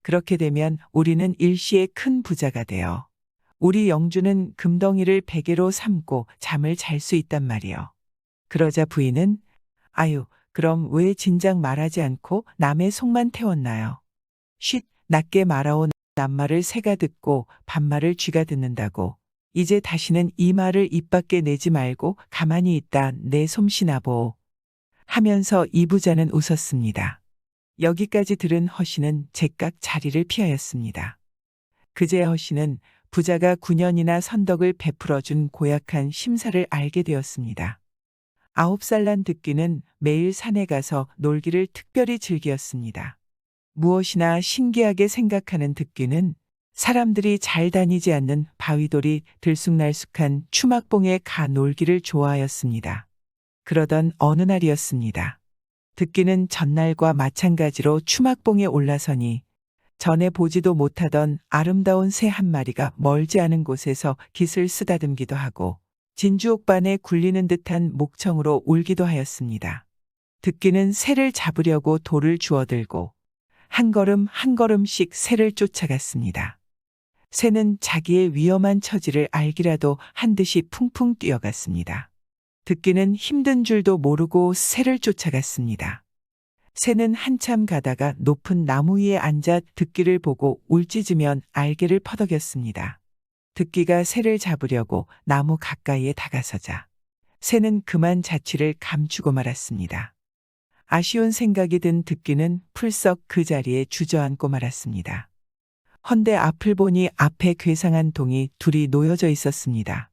그렇게 되면 우리는 일시에 큰 부자가 되어 우리 영주는 금덩이를 베개로 삼고 잠을 잘 수 있단 말이요. 그러자 부인은 아유 그럼 왜 진작 말하지 않고 남의 속만 태웠나요? 쉿 낮게 말아온 남말을 새가 듣고 반말을 쥐가 듣는다고. 이제 다시는 이 말을 입 밖에 내지 말고 가만히 있다 내 솜씨나 보. 하면서 이 부자는 웃었습니다. 여기까지 들은 허씨는 제깍 자리를 피하였습니다. 그제 허씨는 부자가 9년이나 선덕을 베풀어준 고약한 심사를 알게 되었습니다. 9살 난 득기는 매일 산에 가서 놀기를 특별히 즐기었습니다. 무엇이나 신기하게 생각하는 득기는 사람들이 잘 다니지 않는 바위돌이 들쑥날쑥한 추막봉에 가 놀기를 좋아하였습니다. 그러던 어느 날이었습니다. 득기는 전날과 마찬가지로 추막봉에 올라서니 전에 보지도 못하던 아름다운 새 한 마리가 멀지 않은 곳에서 깃을 쓰다듬기도 하고 진주옥반에 굴리는 듯한 목청으로 울기도 하였습니다. 득기는 새를 잡으려고 돌을 주워들고 한 걸음 한 걸음씩 새를 쫓아갔습니다. 새는 자기의 위험한 처지를 알기라도 한 듯이 풍풍 뛰어갔습니다. 득기는 힘든 줄도 모르고 새를 쫓아갔습니다. 새는 한참 가다가 높은 나무 위에 앉아 득기를 보고 울짖으면 알개를 퍼덕였습니다. 득기가 새를 잡으려고 나무 가까이에 다가서자 새는 그만 자취를 감추고 말았습니다. 아쉬운 생각이 든 득기는 풀썩 그 자리에 주저앉고 말았습니다. 헌데 앞을 보니 앞에 괴상한 동이 둘이 놓여져 있었습니다.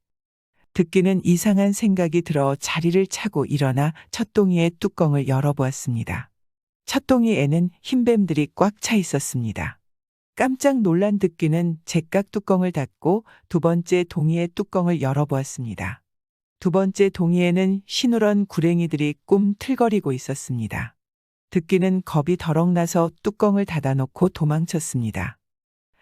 득기는 이상한 생각이 들어 자리를 차고 일어나 첫 동이의 뚜껑을 열어보았습니다. 첫 동이에는 흰뱀들이 꽉 차 있었습니다. 깜짝 놀란 득귀는 잭각 뚜껑을 닫고 두 번째 동이의 뚜껑을 열어보았습니다. 두 번째 동이에는 시누런 구랭이들이 꿈틀거리고 있었습니다. 득귀는 겁이 덜컥 나서 뚜껑을 닫아놓고 도망쳤습니다.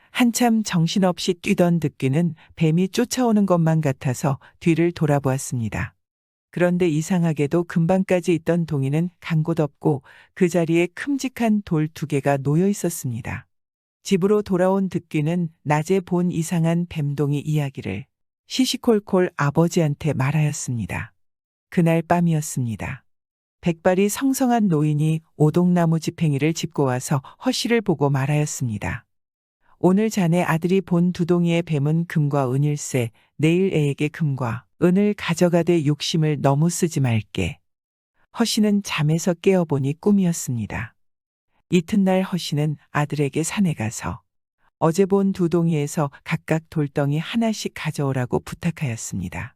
한참 정신없이 뛰던 득귀는 뱀이 쫓아오는 것만 같아서 뒤를 돌아보았습니다. 그런데 이상하게도 근방까지 있던 동이는 간 곳 없고 그 자리에 큼직한 돌 2개가 놓여 있었습니다. 집으로 돌아온 득귀는 낮에 본 이상한 뱀동이 이야기를 시시콜콜 아버지한테 말하였습니다. 그날 밤이었습니다. 백발이 성성한 노인이 오동나무 지팽이를 짚고 와서 허씨를 보고 말하였습니다. 오늘 자네 아들이 본 두동이의 뱀은 금과 은일세, 내일 애에게 금과 은을 가져가되 욕심을 너무 쓰지 말게. 허씨는 잠에서 깨어보니 꿈이었습니다. 이튿날 허씨는 아들에게 산에 가서 어제 본 두동이에서 각각 돌덩이 하나씩 가져오라고 부탁하였습니다.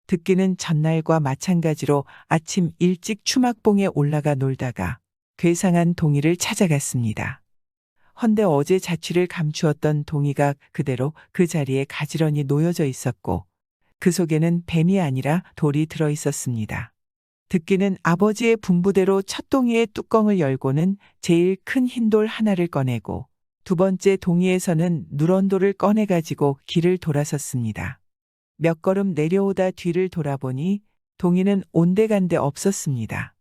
득귀는 전날과 마찬가지로 아침 일찍 추막봉에 올라가 놀다가 괴상한 동이를 찾아갔습니다. 헌데 어제 자취를 감추었던 동이가 그대로 그 자리에 가지런히 놓여져 있었고 그 속에는 뱀이 아니라 돌이 들어 있었습니다. 득귀는 아버지의 분부대로 첫 동이의 뚜껑을 열고는 제일 큰 흰돌 하나를 꺼내고 두 번째 동이에서는 누런 돌을 꺼내가지고 길을 돌아섰습니다. 몇 걸음 내려오다 뒤를 돌아보니 동이는 온데간데 없었습니다.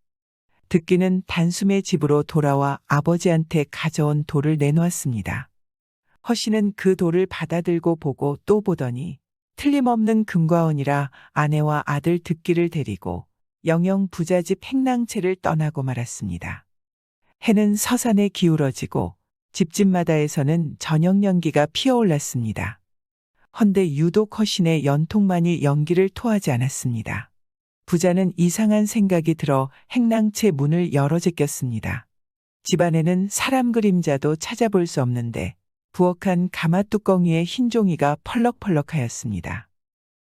득귀는 단숨에 집으로 돌아와 아버지한테 가져온 돌을 내놓았습니다. 허씨는 그 돌을 받아들고 보고 또 보더니 틀림없는 금과 은이라 아내와 아들 득귀를 데리고 영영 부잣집 행랑채를 떠나고 말았습니다. 해는 서산에 기울어지고 집집마다에서는 저녁 연기가 피어올랐습니다. 헌데 유독 허신의 연통만이 연기를 토하지 않았습니다. 부자는 이상한 생각이 들어 행랑채 문을 열어 제꼈습니다. 집안에는 사람 그림자도 찾아볼 수 없는데 부엌한 가마뚜껑 위에 흰 종이가 펄럭펄럭하였습니다.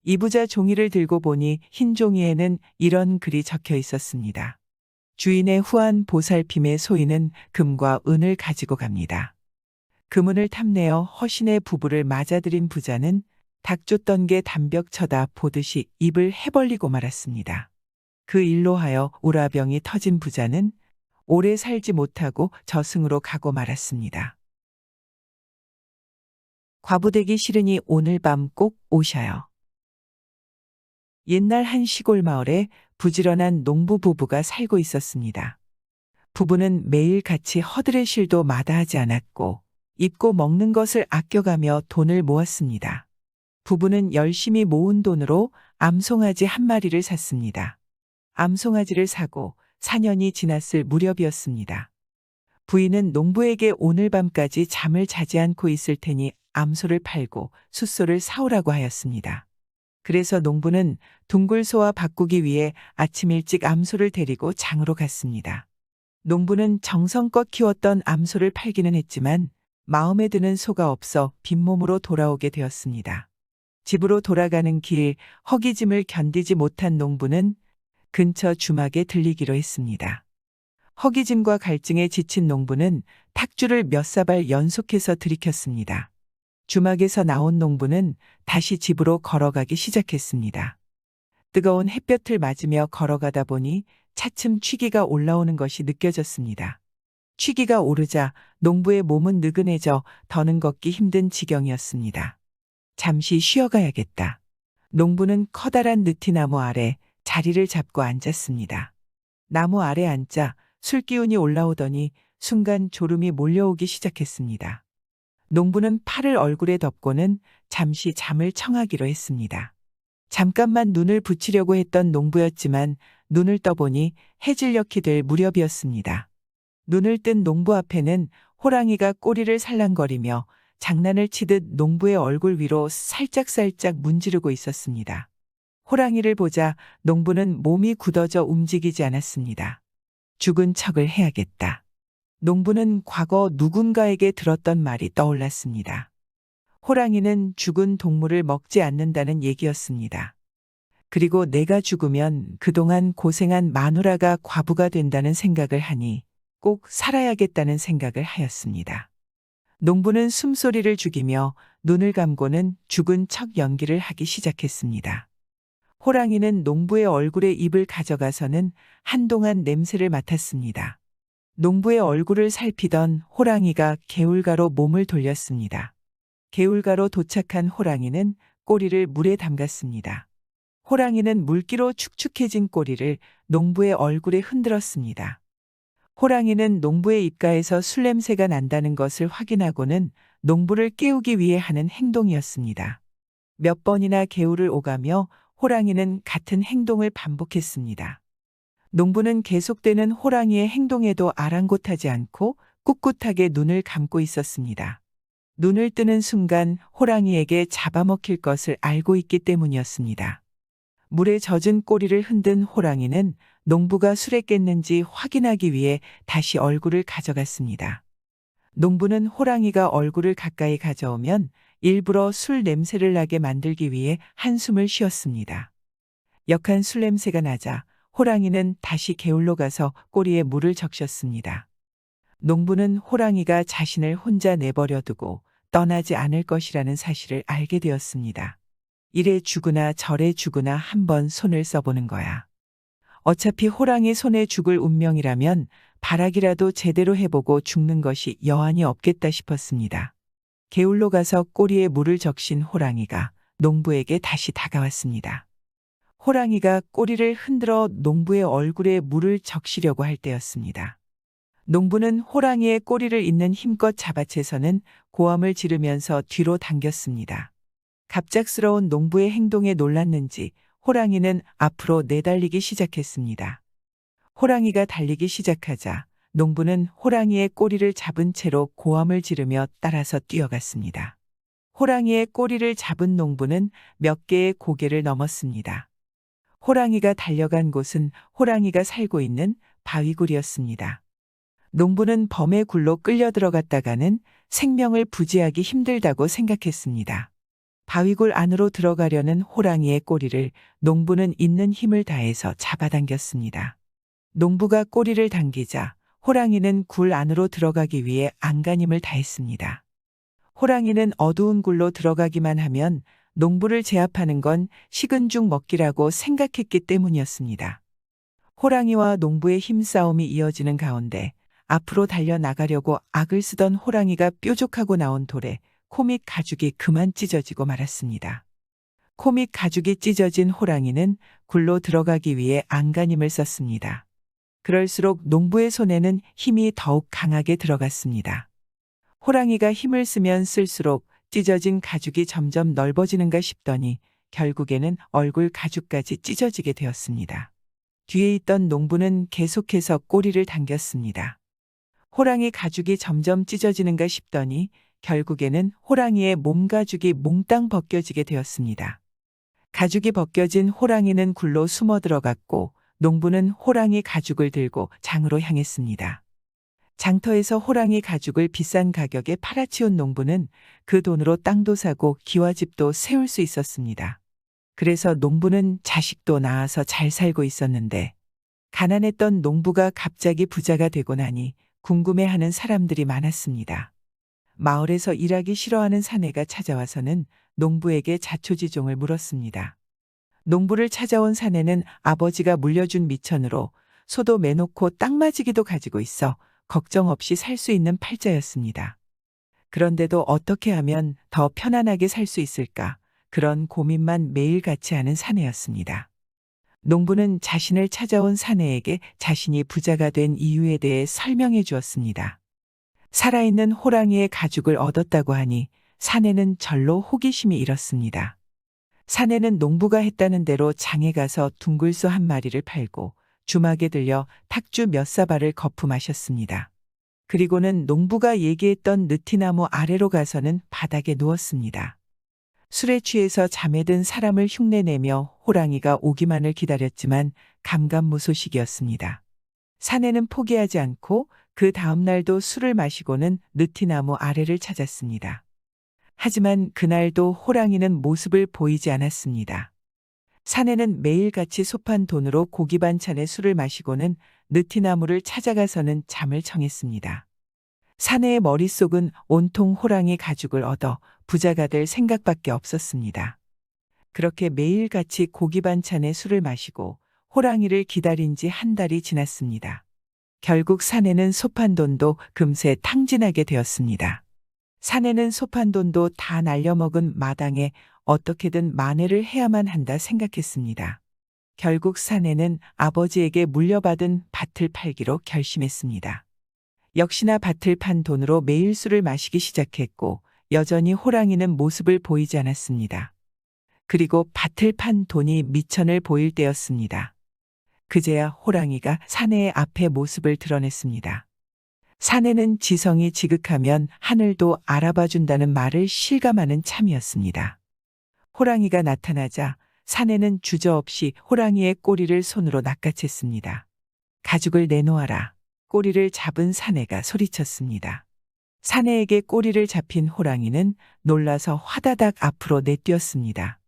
이 부자 종이를 들고 보니 흰 종이에는 이런 글이 적혀 있었습니다. 주인의 후한 보살핌의 소인은 금과 은을 가지고 갑니다. 그 문을 탐내어 허신의 부부를 맞아들인 부자는 닭 쫓던 게 담벽 쳐다 보듯이 입을 해벌리고 말았습니다. 그 일로 하여 우라병이 터진 부자는 오래 살지 못하고 저승으로 가고 말았습니다. 과부되기 싫으니 오늘 밤 꼭 오셔요. 옛날 한 시골 마을에 부지런한 농부 부부가 살고 있었습니다. 부부는 매일 같이 허드레실도 마다하지 않았고 입고 먹는 것을 아껴가며 돈을 모았습니다. 부부는 열심히 모은 돈으로 암송아지 한 마리를 샀습니다. 암송아지를 사고 4년이 지났을 무렵이었습니다. 부인은 농부에게 오늘 밤까지 잠을 자지 않고 있을 테니 암소를 팔고 숫소를 사오라고 하였습니다. 그래서 농부는 둥글소와 바꾸기 위해 아침 일찍 암소를 데리고 장으로 갔습니다. 농부는 정성껏 키웠던 암소를 팔기는 했지만 마음에 드는 소가 없어 빈몸으로 돌아오게 되었습니다. 집으로 돌아가는 길 허기짐을 견디지 못한 농부는 근처 주막에 들리기로 했습니다. 허기짐과 갈증에 지친 농부는 탁주를 몇 사발 연속해서 들이켰습니다. 주막에서 나온 농부는 다시 집으로 걸어가기 시작했습니다. 뜨거운 햇볕을 맞으며 걸어가다 보니 차츰 취기가 올라오는 것이 느껴졌습니다. 취기가 오르자 농부의 몸은 느근해져 더는 걷기 힘든 지경이었습니다. 잠시 쉬어가야겠다. 농부는 커다란 느티나무 아래 자리를 잡고 앉았습니다. 나무 아래 앉자 술기운이 올라오더니 순간 졸음이 몰려오기 시작했습니다. 농부는 팔을 얼굴에 덮고는 잠시 잠을 청하기로 했습니다. 잠깐만 눈을 붙이려고 했던 농부였지만 눈을 떠보니 해질녘이 될 무렵이었습니다. 눈을 뜬 농부 앞에는 호랑이가 꼬리를 살랑거리며 장난을 치듯 농부의 얼굴 위로 살짝살짝 문지르고 있었습니다. 호랑이를 보자 농부는 몸이 굳어져 움직이지 않았습니다. 죽은 척을 해야겠다. 농부는 과거 누군가에게 들었던 말이 떠올랐습니다. 호랑이는 죽은 동물을 먹지 않는다는 얘기였습니다. 그리고 내가 죽으면 그동안 고생한 마누라가 과부가 된다는 생각을 하니 꼭 살아야겠다는 생각을 하였습니다. 농부는 숨소리를 죽이며 눈을 감고는 죽은 척 연기를 하기 시작했습니다. 호랑이는 농부의 얼굴에 입을 가져가서는 한동안 냄새를 맡았습니다. 농부의 얼굴을 살피던 호랑이가 개울가로 몸을 돌렸습니다. 개울가로 도착한 호랑이는 꼬리를 물에 담갔습니다. 호랑이는 물기로 축축해진 꼬리를 농부의 얼굴에 흔들었습니다. 호랑이는 농부의 입가에서 술 냄새가 난다는 것을 확인하고는 농부를 깨우기 위해 하는 행동이었습니다. 몇 번이나 개울을 오가며 호랑이는 같은 행동을 반복했습니다. 농부는 계속되는 호랑이의 행동에도 아랑곳하지 않고 꿋꿋하게 눈을 감고 있었습니다. 눈을 뜨는 순간 호랑이에게 잡아먹힐 것을 알고 있기 때문이었습니다. 물에 젖은 꼬리를 흔든 호랑이는 농부가 술에 깼는지 확인하기 위해 다시 얼굴을 가져갔습니다. 농부는 호랑이가 얼굴을 가까이 가져오면 일부러 술 냄새를 나게 만들기 위해 한숨을 쉬었습니다. 역한 술 냄새가 나자 호랑이는 다시 개울로 가서 꼬리에 물을 적셨습니다. 농부는 호랑이가 자신을 혼자 내버려 두고 떠나지 않을 것이라는 사실을 알게 되었습니다. 이래 죽으나 저래 죽으나 한번 손을 써보는 거야. 어차피 호랑이 손에 죽을 운명이라면 발악이라도 제대로 해보고 죽는 것이 여한이 없겠다 싶었습니다. 개울로 가서 꼬리에 물을 적신 호랑이가 농부에게 다시 다가왔습니다. 호랑이가 꼬리를 흔들어 농부의 얼굴에 물을 적시려고 할 때였습니다. 농부는 호랑이의 꼬리를 있는 힘껏 잡아채서는 고함을 지르면서 뒤로 당겼습니다. 갑작스러운 농부의 행동에 놀랐는지 호랑이는 앞으로 내달리기 시작했습니다. 호랑이가 달리기 시작하자 농부는 호랑이의 꼬리를 잡은 채로 고함을 지르며 따라서 뛰어갔습니다. 호랑이의 꼬리를 잡은 농부는 몇 개의 고개를 넘었습니다. 호랑이가 달려간 곳은 호랑이가 살고 있는 바위굴이었습니다. 농부는 범의 굴로 끌려 들어갔다가는 생명을 부지하기 힘들다고 생각했습니다. 바위굴 안으로 들어가려는 호랑이의 꼬리를 농부는 있는 힘을 다해서 잡아당겼습니다. 농부가 꼬리를 당기자 호랑이는 굴 안으로 들어가기 위해 안간힘을 다했습니다. 호랑이는 어두운 굴로 들어가기만 하면 농부를 제압하는 건 식은 죽 먹기라고 생각했기 때문이었습니다. 호랑이와 농부의 힘싸움이 이어지는 가운데 앞으로 달려나가려고 악을 쓰던 호랑이가 뾰족하고 나온 돌에 코밑 가죽이 그만 찢어지고 말았습니다. 코밑 가죽이 찢어진 호랑이는 굴로 들어가기 위해 안간힘을 썼습니다. 그럴수록 농부의 손에는 힘이 더욱 강하게 들어갔습니다. 호랑이가 힘을 쓰면 쓸수록 찢어진 가죽이 점점 넓어지는가 싶더니 결국에는 얼굴 가죽까지 찢어지게 되었습니다. 뒤에 있던 농부는 계속해서 꼬리를 당겼습니다. 호랑이 가죽이 점점 찢어지는가 싶더니 결국에는 호랑이의 몸 가죽이 몽땅 벗겨지게 되었습니다. 가죽이 벗겨진 호랑이는 굴로 숨어 들어갔고 농부는 호랑이 가죽을 들고 장으로 향했습니다. 장터에서 호랑이 가죽을 비싼 가격에 팔아치운 농부는 그 돈으로 땅도 사고 기와집도 세울 수 있었습니다. 그래서 농부는 자식도 낳아서 잘 살고 있었는데 가난했던 농부가 갑자기 부자가 되고 나니 궁금해하는 사람들이 많았습니다. 마을에서 일하기 싫어하는 사내가 찾아와서는 농부에게 자초지종을 물었습니다. 농부를 찾아온 사내는 아버지가 물려준 미천으로 소도 매놓고 땅맞이기도 가지고 있어 걱정 없이 살 수 있는 팔자였습니다. 그런데도 어떻게 하면 더 편안하게 살 수 있을까? 그런 고민만 매일 같이 하는 사내였습니다. 농부는 자신을 찾아온 사내에게 자신이 부자가 된 이유에 대해 설명해 주었습니다. 살아있는 호랑이의 가죽을 얻었다고 하니 사내는 절로 호기심이 일었습니다. 사내는 농부가 했다는 대로 장에 가서 둥글소 한 마리를 팔고 주막에 들려 탁주 몇 사발을 거품하셨습니다. 그리고는 농부가 얘기했던 느티나무 아래로 가서는 바닥에 누웠습니다. 술에 취해서 잠에 든 사람을 흉내내며 호랑이가 오기만을 기다렸지만 감감무소식이었습니다. 사내는 포기하지 않고 그 다음 날도 술을 마시고는 느티나무 아래를 찾았습니다. 하지만 그날도 호랑이는 모습을 보이지 않았습니다. 사내는 매일같이 소판 돈으로 고기 반찬에 술을 마시고는 느티나무를 찾아가서는 잠을 청했습니다. 사내의 머릿속은 온통 호랑이 가죽을 얻어 부자가 될 생각밖에 없었습니다. 그렇게 매일같이 고기 반찬에 술을 마시고 호랑이를 기다린 지 한 달이 지났습니다. 결국 사내는 소판돈도 금세 탕진하게 되었습니다. 사내는 소판돈도 다 날려먹은 마당에 어떻게든 만회를 해야만 한다 생각했습니다. 결국 사내는 아버지에게 물려받은 밭을 팔기로 결심했습니다. 역시나 밭을 판 돈으로 매일 술을 마시기 시작했고 여전히 호랑이는 모습을 보이지 않았습니다. 그리고 밭을 판 돈이 미천을 보일 때였습니다. 그제야 호랑이가 사내의 앞에 모습을 드러냈습니다. 사내는 지성이 지극하면 하늘도 알아봐 준다는 말을 실감하는 참이었습니다. 호랑이가 나타나자 사내는 주저없이 호랑이의 꼬리를 손으로 낚아챘습니다. 가죽을 내놓아라. 꼬리를 잡은 사내가 소리쳤습니다. 사내에게 꼬리를 잡힌 호랑이는 놀라서 화다닥 앞으로 내뛰었습니다.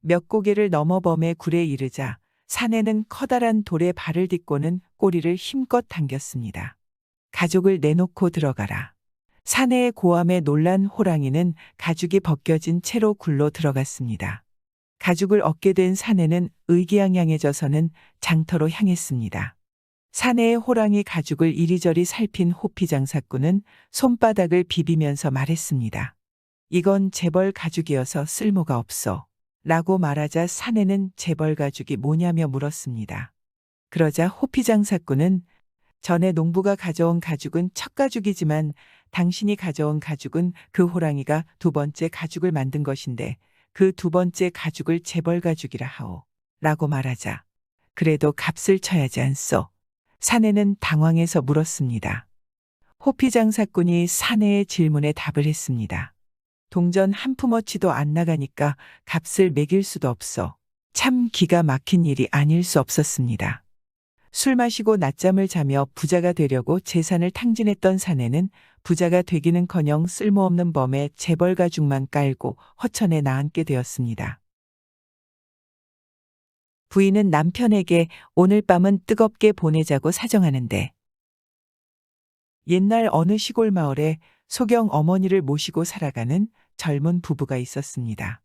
몇 고개를 넘어 범의 굴에 이르자 사내는 커다란 돌에 발을 딛고는 꼬리를 힘껏 당겼습니다. 가죽을 내놓고 들어가라. 사내의 고함에 놀란 호랑이는 가죽이 벗겨진 채로 굴로 들어갔습니다. 가죽을 얻게 된 사내는 의기양양해져서는 장터로 향했습니다. 사내의 호랑이 가죽을 이리저리 살핀 호피장사꾼은 손바닥을 비비면서 말했습니다. 이건 재벌 가죽이어서 쓸모가 없어. 라고 말하자 사내는 재벌 가죽이 뭐냐며 물었습니다. 그러자 호피장사꾼은 전에 농부가 가져온 가죽은 첫 가죽이지만 당신이 가져온 가죽은 그 호랑이가 두 번째 가죽을 만든 것인데 그 두 번째 가죽을 재벌 가죽이라 하오. 라고 말하자 그래도 값을 쳐야지 않소. 사내는 당황해서 물었습니다. 호피장사꾼이 사내의 질문에 답을 했습니다. 동전 한 푼어치도 안 나가니까 값을 매길 수도 없어. 참 기가 막힌 일이 아닐 수 없었습니다. 술 마시고 낮잠을 자며 부자가 되려고 재산을 탕진했던 사내는 부자가 되기는커녕 쓸모없는 범에 재벌 가죽만 깔고 허천에 나앉게 되었습니다. 부인은 남편에게 오늘 밤은 뜨겁게 보내자고 사정하는데 옛날 어느 시골 마을에 소경 어머니를 모시고 살아가는 젊은 부부가 있었습니다.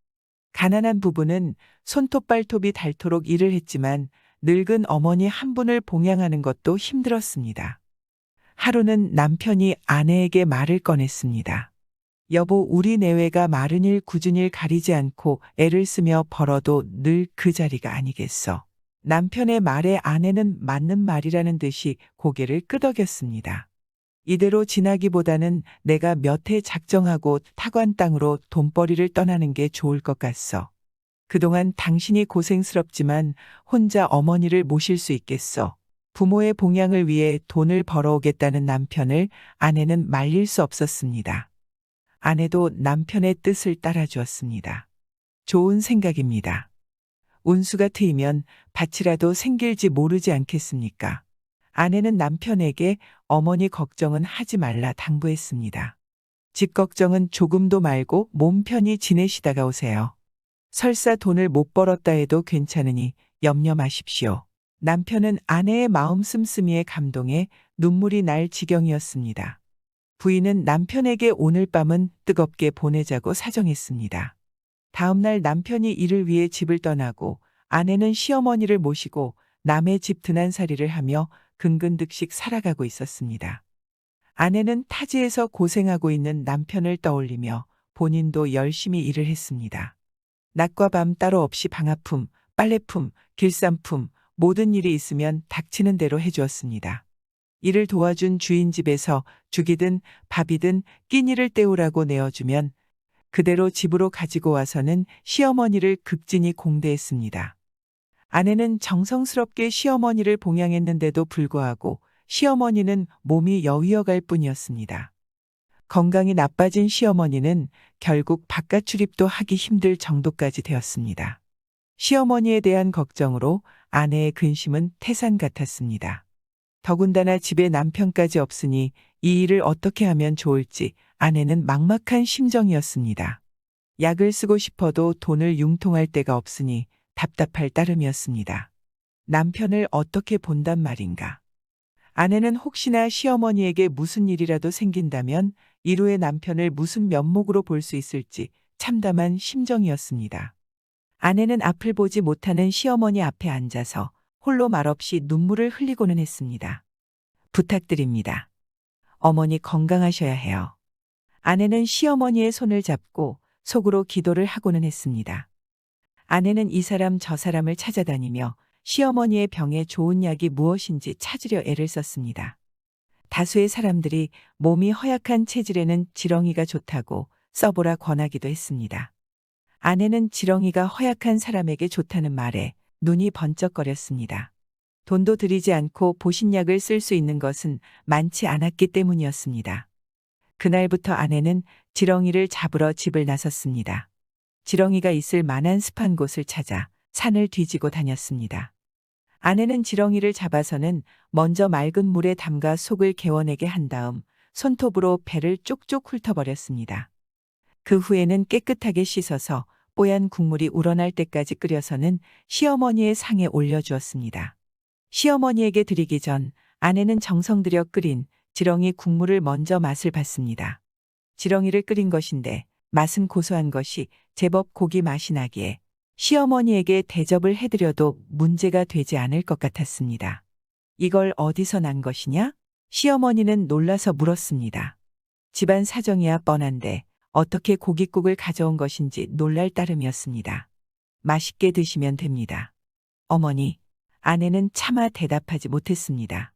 가난한 부부는 손톱발톱이 닳도록 일을 했지만 늙은 어머니 한 분을 봉양하는 것도 힘들었습니다. 하루는 남편이 아내에게 말을 꺼냈습니다. 여보, 우리 내외가 마른 일 굳은 일 가리지 않고 애를 쓰며 벌어도 늘 그 자리가 아니겠어. 남편의 말에 아내는 맞는 말이라는 듯이 고개를 끄덕였습니다. 이대로 지나기보다는 내가 몇 해 작정하고 타관 땅으로 돈벌이를 떠나는 게 좋을 것 같소. 그동안 당신이 고생스럽지만 혼자 어머니를 모실 수 있겠소. 부모의 봉양을 위해 돈을 벌어오겠다는 남편을 아내는 말릴 수 없었습니다. 아내도 남편의 뜻을 따라주었습니다. 좋은 생각입니다. 운수가 트이면 밭이라도 생길지 모르지 않겠습니까? 아내는 남편에게 어머니 걱정은 하지 말라 당부했습니다. 집 걱정은 조금도 말고 몸 편히 지내시다가 오세요. 설사 돈을 못 벌었다 해도 괜찮으니 염려 마십시오. 남편은 아내의 마음 씀씀이에 감동해 눈물이 날 지경이었습니다. 부인은 남편에게 오늘 밤은 뜨겁게 보내자고 사정했습니다. 다음 날 남편이 일을 위해 집을 떠나고 아내는 시어머니를 모시고 남의 집 드난살이를 하며 근근득식 살아가고 있었습니다. 아내는 타지에서 고생하고 있는 남편을 떠올리며 본인도 열심히 일을 했습니다. 낮과 밤 따로 없이 방화품, 빨래품, 길쌈품, 모든 일이 있으면 닥치는 대로 해주었습니다. 이를 도와준 주인 집에서 죽이든 밥이든 끼니를 때우라고 내어주면 그대로 집으로 가지고 와서는 시어머니를 극진히 공대했습니다. 아내는 정성스럽게 시어머니를 봉양했는데도 불구하고 시어머니는 몸이 여위어갈 뿐이었습니다. 건강이 나빠진 시어머니는 결국 바깥 출입도 하기 힘들 정도까지 되었습니다. 시어머니에 대한 걱정으로 아내의 근심은 태산 같았습니다. 더군다나 집에 남편까지 없으니 이 일을 어떻게 하면 좋을지 아내는 막막한 심정이었습니다. 약을 쓰고 싶어도 돈을 융통할 데가 없으니 답답할 따름이었습니다. 남편을 어떻게 본단 말인가. 아내는 혹시나 시어머니에게 무슨 일이라도 생긴다면 이루의 남편을 무슨 면목으로 볼 수 있을지 참담한 심정이었습니다. 아내는 앞을 보지 못하는 시어머니 앞에 앉아서 홀로 말없이 눈물을 흘리고는 했습니다. 부탁드립니다. 어머니 건강하셔야 해요. 아내는 시어머니의 손을 잡고 속으로 기도를 하고는 했습니다. 아내는 이 사람 저 사람을 찾아다니며 시어머니의 병에 좋은 약이 무엇인지 찾으려 애를 썼습니다. 다수의 사람들이 몸이 허약한 체질에는 지렁이가 좋다고 써보라 권하기도 했습니다. 아내는 지렁이가 허약한 사람에게 좋다는 말에 눈이 번쩍거렸습니다. 돈도 들이지 않고 보신약을 쓸 수 있는 것은 많지 않았기 때문이었습니다. 그날부터 아내는 지렁이를 잡으러 집을 나섰습니다. 지렁이가 있을 만한 습한 곳을 찾아 산을 뒤지고 다녔습니다. 아내는 지렁이를 잡아서는 먼저 맑은 물에 담가 속을 개워내게 한 다음 손톱으로 배를 쪽쪽 훑어버렸습니다. 그 후에는 깨끗하게 씻어서 뽀얀 국물이 우러날 때까지 끓여서는 시어머니의 상에 올려주었습니다. 시어머니에게 드리기 전 아내는 정성 들여 끓인 지렁이 국물을 먼저 맛을 봤습니다. 지렁이를 끓인 것인데 맛은 고소한 것이 제법 고기 맛이 나기에 시어머니에게 대접을 해드려도 문제가 되지 않을 것 같았습니다. 이걸 어디서 난 것이냐? 시어머니는 놀라서 물었습니다. 집안 사정이야 뻔한데 어떻게 고깃국을 가져온 것인지 놀랄 따름이었습니다. 맛있게 드시면 됩니다. 어머니, 아내는 차마 대답하지 못했습니다.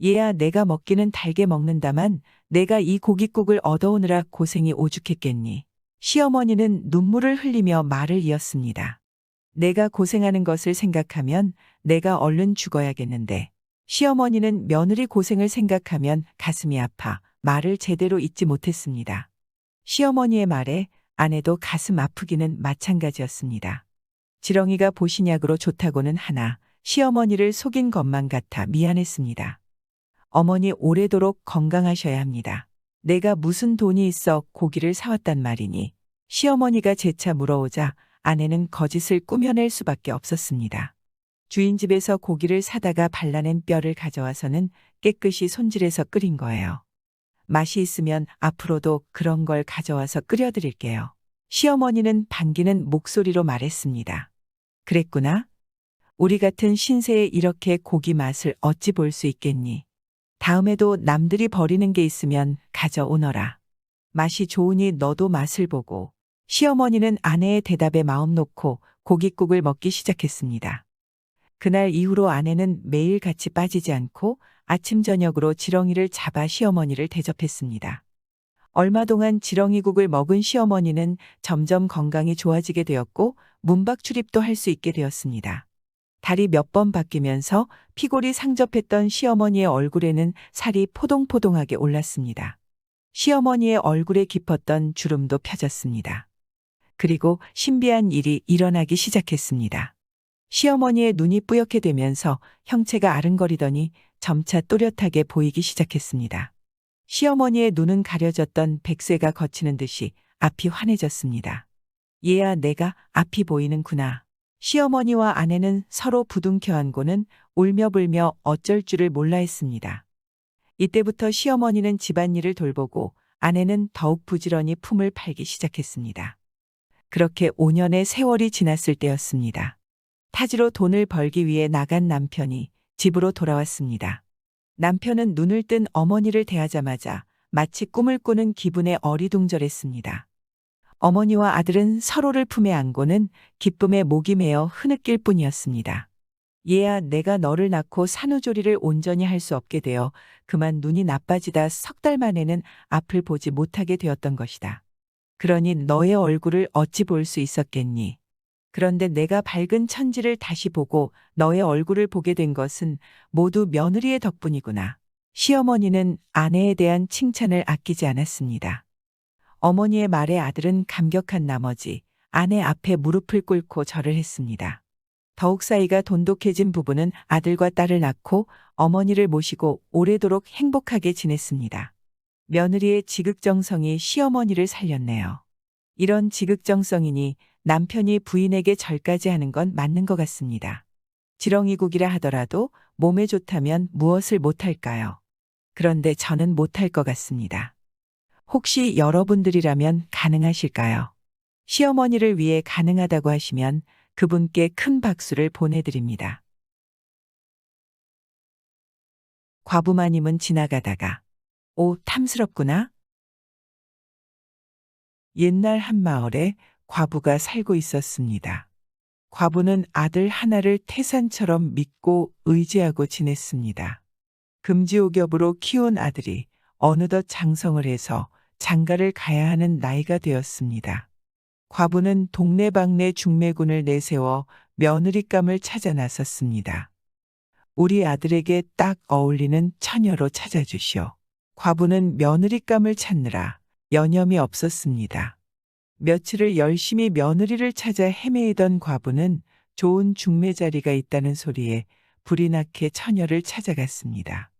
얘야 내가 먹기는 달게 먹는다만 내가 이 고깃국을 얻어오느라 고생이 오죽했겠니. 시어머니는 눈물을 흘리며 말을 이었습니다. 내가 고생하는 것을 생각하면 내가 얼른 죽어야겠는데 시어머니는 며느리 고생을 생각하면 가슴이 아파 말을 제대로 잇지 못했습니다. 시어머니의 말에 아내도 가슴 아프기는 마찬가지였습니다. 지렁이가 보신약으로 좋다고는 하나 시어머니를 속인 것만 같아 미안했습니다. 어머니 오래도록 건강하셔야 합니다. 내가 무슨 돈이 있어 고기를 사왔단 말이니. 시어머니가 재차 물어오자 아내는 거짓을 꾸며낼 수밖에 없었습니다. 주인 집에서 고기를 사다가 발라낸 뼈를 가져와서는 깨끗이 손질해서 끓인 거예요. 맛이 있으면 앞으로도 그런 걸 가져와서 끓여드릴게요. 시어머니는 반기는 목소리로 말했습니다. 그랬구나. 우리 같은 신세에 이렇게 고기 맛을 어찌 볼 수 있겠니. 다음에도 남들이 버리는 게 있으면 가져오너라. 맛이 좋으니 너도 맛을 보고. 시어머니는 아내의 대답에 마음 놓고 고깃국을 먹기 시작했습니다. 그날 이후로 아내는 매일 같이 빠지지 않고 아침 저녁으로 지렁이를 잡아 시어머니를 대접했습니다. 얼마 동안 지렁이국을 먹은 시어머니는 점점 건강이 좋아지게 되었고 문박 출입도 할 수 있게 되었습니다. 달이 몇 번 바뀌면서 피골이 상접했던 시어머니의 얼굴에는 살이 포동포동하게 올랐습니다. 시어머니의 얼굴에 깊었던 주름도 펴졌습니다. 그리고 신비한 일이 일어나기 시작했습니다. 시어머니의 눈이 뿌옇게 되면서 형체가 아른거리더니 점차 또렷하게 보이기 시작했습니다. 시어머니의 눈은 가려졌던 백쇄가 걷히는 듯이 앞이 환해졌습니다. 얘야 내가 앞이 보이는구나. 시어머니와 아내는 서로 부둥켜 안고는 울며 불며 어쩔 줄을 몰라 했습니다. 이때부터 시어머니는 집안일을 돌보고 아내는 더욱 부지런히 품을 팔기 시작했습니다. 그렇게 5년의 세월이 지났을 때였습니다. 타지로 돈을 벌기 위해 나간 남편이 집으로 돌아왔습니다. 남편은 눈을 뜬 어머니를 대하자마자 마치 꿈을 꾸는 기분에 어리둥절했습니다. 어머니와 아들은 서로를 품에 안고는 기쁨에 목이 메어 흐느낄 뿐이었습니다. 얘야 내가 너를 낳고 산후조리를 온전히 할 수 없게 되어 그만 눈이 나빠지다 석 달 만에는 앞을 보지 못하게 되었던 것이다. 그러니 너의 얼굴을 어찌 볼 수 있었겠니? 그런데 내가 밝은 천지를 다시 보고 너의 얼굴을 보게 된 것은 모두 며느리의 덕분이구나. 시어머니는 아내에 대한 칭찬을 아끼지 않았습니다. 어머니의 말에 아들은 감격한 나머지 아내 앞에 무릎을 꿇고 절을 했습니다. 더욱 사이가 돈독해진 부부는 아들과 딸을 낳고 어머니를 모시고 오래도록 행복하게 지냈습니다. 며느리의 지극정성이 시어머니를 살렸네요. 이런 지극정성이니 남편이 부인에게 절까지 하는 건 맞는 것 같습니다. 지렁이국이라 하더라도 몸에 좋다면 무엇을 못할까요? 그런데 저는 못할 것 같습니다. 혹시 여러분들이라면 가능하실까요? 시어머니를 위해 가능하다고 하시면 그분께 큰 박수를 보내드립니다. 과부마님은 지나가다가 오, 탐스럽구나. 옛날 한 마을에 과부가 살고 있었습니다. 과부는 아들 하나를 태산처럼 믿고 의지하고 지냈습니다. 금지옥엽으로 키운 아들이 어느덧 장성을 해서 장가를 가야 하는 나이가 되었습니다. 과부는 동네방네 중매군을 내세워 며느리감을 찾아 나섰습니다. 우리 아들에게 딱 어울리는 처녀로 찾아주시오. 과부는 며느리감을 찾느라 여념이 없었습니다. 며칠을 열심히 며느리를 찾아 헤매이던 과부는 좋은 중매 자리가 있다는 소리에 불이 나게 처녀를 찾아갔습니다.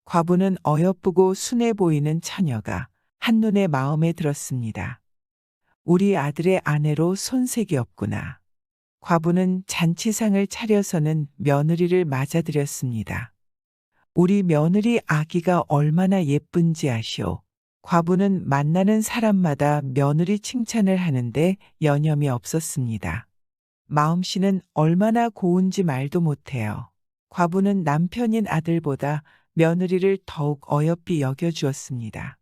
과부는 어여쁘고 순해 보이는 처녀가 한눈에 마음에 들었습니다. 우리 아들의 아내로 손색이 없구나. 과부는 잔치상을 차려서는 며느리를 맞아들였습니다. 우리 며느리 아기가 얼마나 예쁜지 아시오. 과부는 만나는 사람마다 며느리 칭찬을 하는데 여념이 없었습니다. 마음씨는 얼마나 고운지 말도 못해요. 과부는 남편인 아들보다 며느리를 더욱 어여삐 여겨주었습니다.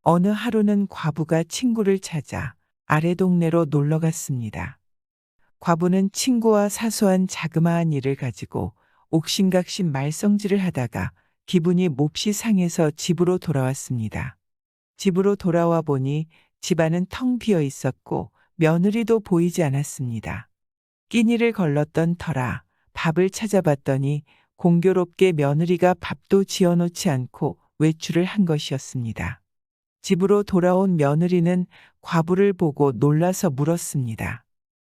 어느 하루는 과부가 친구를 찾아 아래 동네로 놀러 갔습니다. 과부는 친구와 사소한 자그마한 일을 가지고 옥신각신 말썽질을 하다가 기분이 몹시 상해서 집으로 돌아왔습니다. 집으로 돌아와 보니 집안은 텅 비어 있었고 며느리도 보이지 않았습니다. 끼니를 걸렀던 터라 밥을 찾아봤더니 공교롭게 며느리가 밥도 지어놓지 않고 외출을 한 것이었습니다. 집으로 돌아온 며느리는 과부를 보고 놀라서 물었습니다.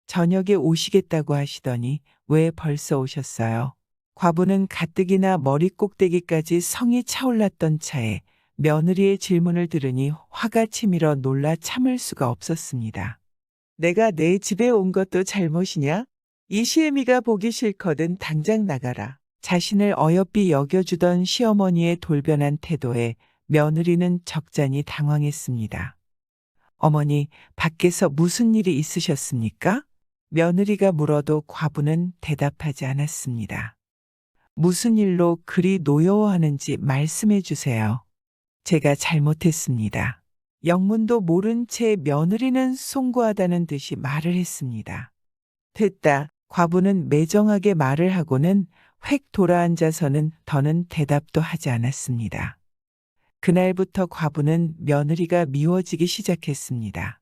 저녁에 오시겠다고 하시더니 왜 벌써 오셨어요? 과부는 가뜩이나 머리 꼭대기까지 성이 차올랐던 차에 며느리의 질문을 들으니 화가 치밀어 놀라 참을 수가 없었습니다. 내가 내 집에 온 것도 잘못이냐? 이 시애미가 보기 싫거든 당장 나가라. 자신을 어여삐 여겨주던 시어머니의 돌변한 태도에 며느리는 적잖이 당황했습니다. 어머니, 밖에서 무슨 일이 있으셨습니까? 며느리가 물어도 과부는 대답하지 않았습니다. 무슨 일로 그리 노여워하는지 말씀해 주세요. 제가 잘못했습니다. 영문도 모른 채 며느리는 송구하다는 듯이 말을 했습니다. 됐다. 과부는 매정하게 말을 하고는 획 돌아앉아서는 더는 대답도 하지 않았습니다. 그날부터 과부는 며느리가 미워지기 시작했습니다.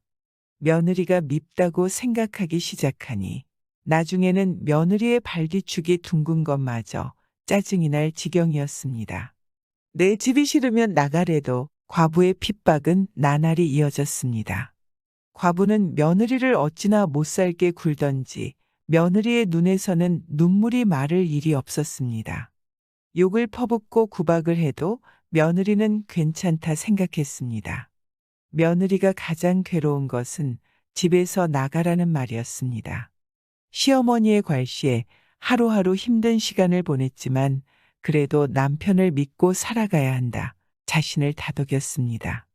며느리가 밉다고 생각하기 시작하니 나중에는 며느리의 발뒤축이 둥근 것마저 짜증이 날 지경이었습니다. 내 집이 싫으면 나가래도 과부의 핍박은 나날이 이어졌습니다. 과부는 며느리를 어찌나 못살게 굴던지 며느리의 눈에서는 눈물이 마를 일이 없었습니다. 욕을 퍼붓고 구박을 해도 며느리는 괜찮다 생각했습니다. 며느리가 가장 괴로운 것은 집에서 나가라는 말이었습니다. 시어머니의 괄시에 하루하루 힘든 시간을 보냈지만 그래도 남편을 믿고 살아가야 한다. 자신을 다독였습니다.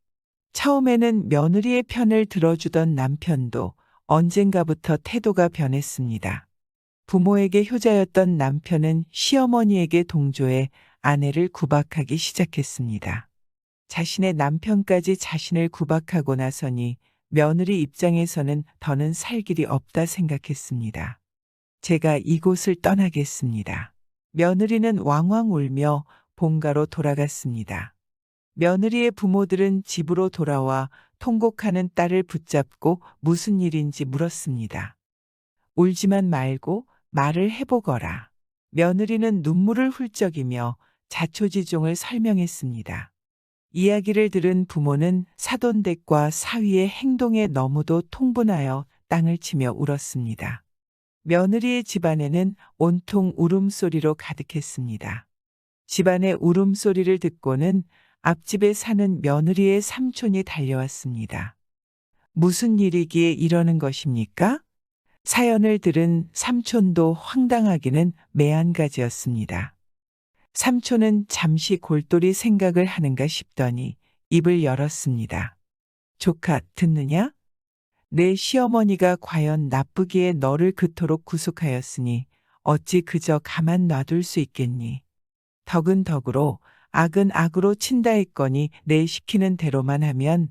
처음에는 며느리의 편을 들어주던 남편도 언젠가부터 태도가 변했습니다. 부모에게 효자였던 남편은 시어머니에게 동조해 아내를 구박하기 시작했습니다. 자신의 남편까지 자신을 구박하고 나서니 며느리 입장에서는 더는 살 길이 없다 생각했습니다. 제가 이곳을 떠나겠습니다. 며느리는 왕왕 울며 본가로 돌아갔습니다. 며느리의 부모들은 집으로 돌아와 통곡하는 딸을 붙잡고 무슨 일인지 물었습니다. 울지만 말고 말을 해보거라. 며느리는 눈물을 훌쩍이며 자초지종을 설명했습니다. 이야기를 들은 부모는 사돈댁과 사위의 행동에 너무도 통분하여 땅을 치며 울었습니다. 며느리의 집안에는 온통 울음소리로 가득했습니다. 집안의 울음소리를 듣고는 앞집에 사는 며느리의 삼촌이 달려왔습니다. 무슨 일이기에 이러는 것입니까? 사연을 들은 삼촌도 황당하기는 매한가지였습니다. 삼촌은 잠시 골똘히 생각을 하는가 싶더니 입을 열었습니다. 조카, 듣느냐? 내 시어머니가 과연 나쁘기에 너를 그토록 구속하였으니 어찌 그저 가만 놔둘 수 있겠니? 덕은 덕으로 악은 악으로 친다 했거니 내 시키는 대로만 하면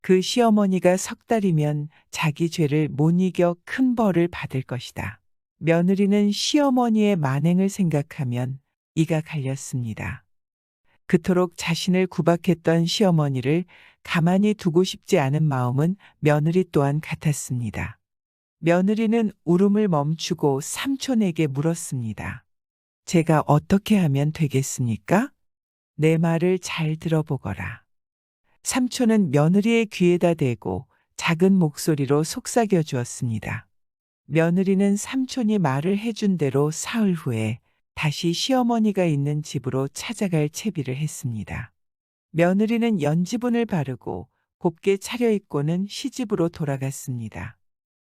그 시어머니가 석 달이면 자기 죄를 못 이겨 큰 벌을 받을 것이다. 며느리는 시어머니의 만행을 생각하면 이가 갈렸습니다. 그토록 자신을 구박했던 시어머니를 가만히 두고 싶지 않은 마음은 며느리 또한 같았습니다. 며느리는 울음을 멈추고 삼촌에게 물었습니다. 제가 어떻게 하면 되겠습니까? 내 말을 잘 들어보거라. 삼촌은 며느리의 귀에다 대고 작은 목소리로 속삭여 주었습니다. 며느리는 삼촌이 말을 해준 대로 사흘 후에 다시 시어머니가 있는 집으로 찾아갈 채비를 했습니다. 며느리는 연지분을 바르고 곱게 차려입고는 시집으로 돌아갔습니다.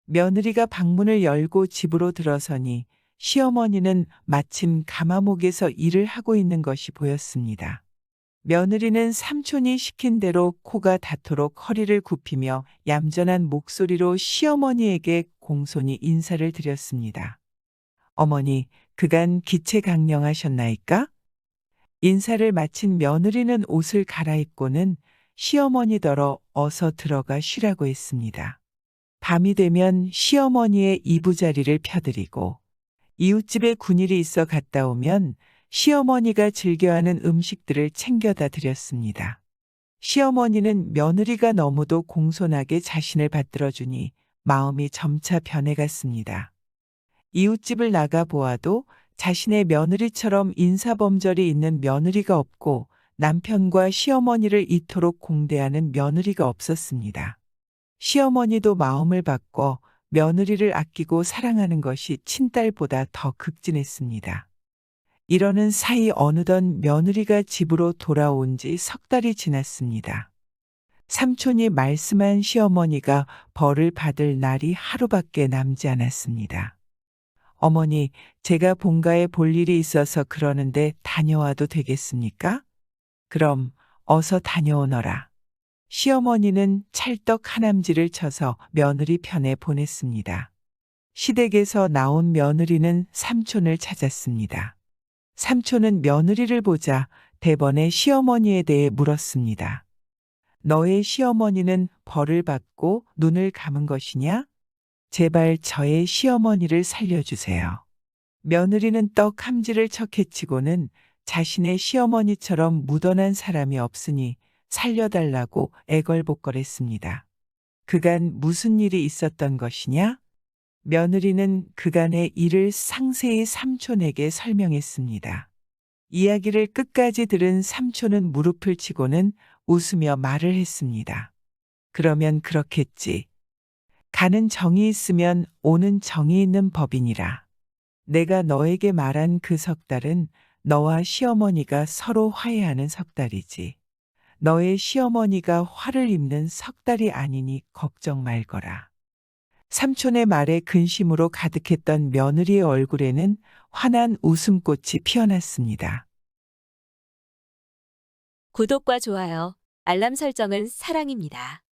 며느리가 방문을 열고 집으로 들어서니 시어머니는 마침 가마목에서 일을 하고 있는 것이 보였습니다. 며느리는 삼촌이 시킨 대로 코가 닿도록 허리를 굽히며 얌전한 목소리로 시어머니에게 공손히 인사를 드렸습니다. 어머니, 그간 기체강령하셨나이까? 인사를 마친 며느리는 옷을 갈아입고는 시어머니더러 어서 들어가 쉬라고 했습니다. 밤이 되면 시어머니의 이부자리를 펴드리고 이웃집에 군일이 있어 갔다 오면 시어머니가 즐겨하는 음식들을 챙겨다 드렸습니다. 시어머니는 며느리가 너무도 공손하게 자신을 받들어주니 마음이 점차 변해갔습니다. 이웃집을 나가 보아도 자신의 며느리처럼 인사범절이 있는 며느리가 없고 남편과 시어머니를 이토록 공대하는 며느리가 없었습니다. 시어머니도 마음을 바꿔 며느리를 아끼고 사랑하는 것이 친딸보다 더 극진했습니다. 이러는 사이 어느덧 며느리가 집으로 돌아온 지 석 달이 지났습니다. 삼촌이 말씀한 시어머니가 벌을 받을 날이 하루밖에 남지 않았습니다. 어머니, 제가 본가에 볼 일이 있어서 그러는데 다녀와도 되겠습니까? 그럼 어서 다녀오너라. 시어머니는 찰떡 하남지를 쳐서 며느리 편에 보냈습니다. 시댁에서 나온 며느리는 삼촌을 찾았습니다. 삼촌은 며느리를 보자 대번에 시어머니에 대해 물었습니다. 너의 시어머니는 벌을 받고 눈을 감은 것이냐? 제발 저의 시어머니를 살려주세요. 며느리는 떡 함지를 척해치고는 자신의 시어머니처럼 무던한 사람이 없으니 살려달라고 애걸복걸했습니다. 그간 무슨 일이 있었던 것이냐? 며느리는 그간의 일을 상세히 삼촌에게 설명했습니다. 이야기를 끝까지 들은 삼촌은 무릎을 치고는 웃으며 말을 했습니다. 그러면 그렇겠지. 가는 정이 있으면 오는 정이 있는 법이니라. 내가 너에게 말한 그 석 달은 너와 시어머니가 서로 화해하는 석 달이지. 너의 시어머니가 화를 입는 석 달이 아니니 걱정 말거라. 삼촌의 말에 근심으로 가득했던 며느리의 얼굴에는 환한 웃음꽃이 피어났습니다. 구독과 좋아요, 알람 설정은 사랑입니다.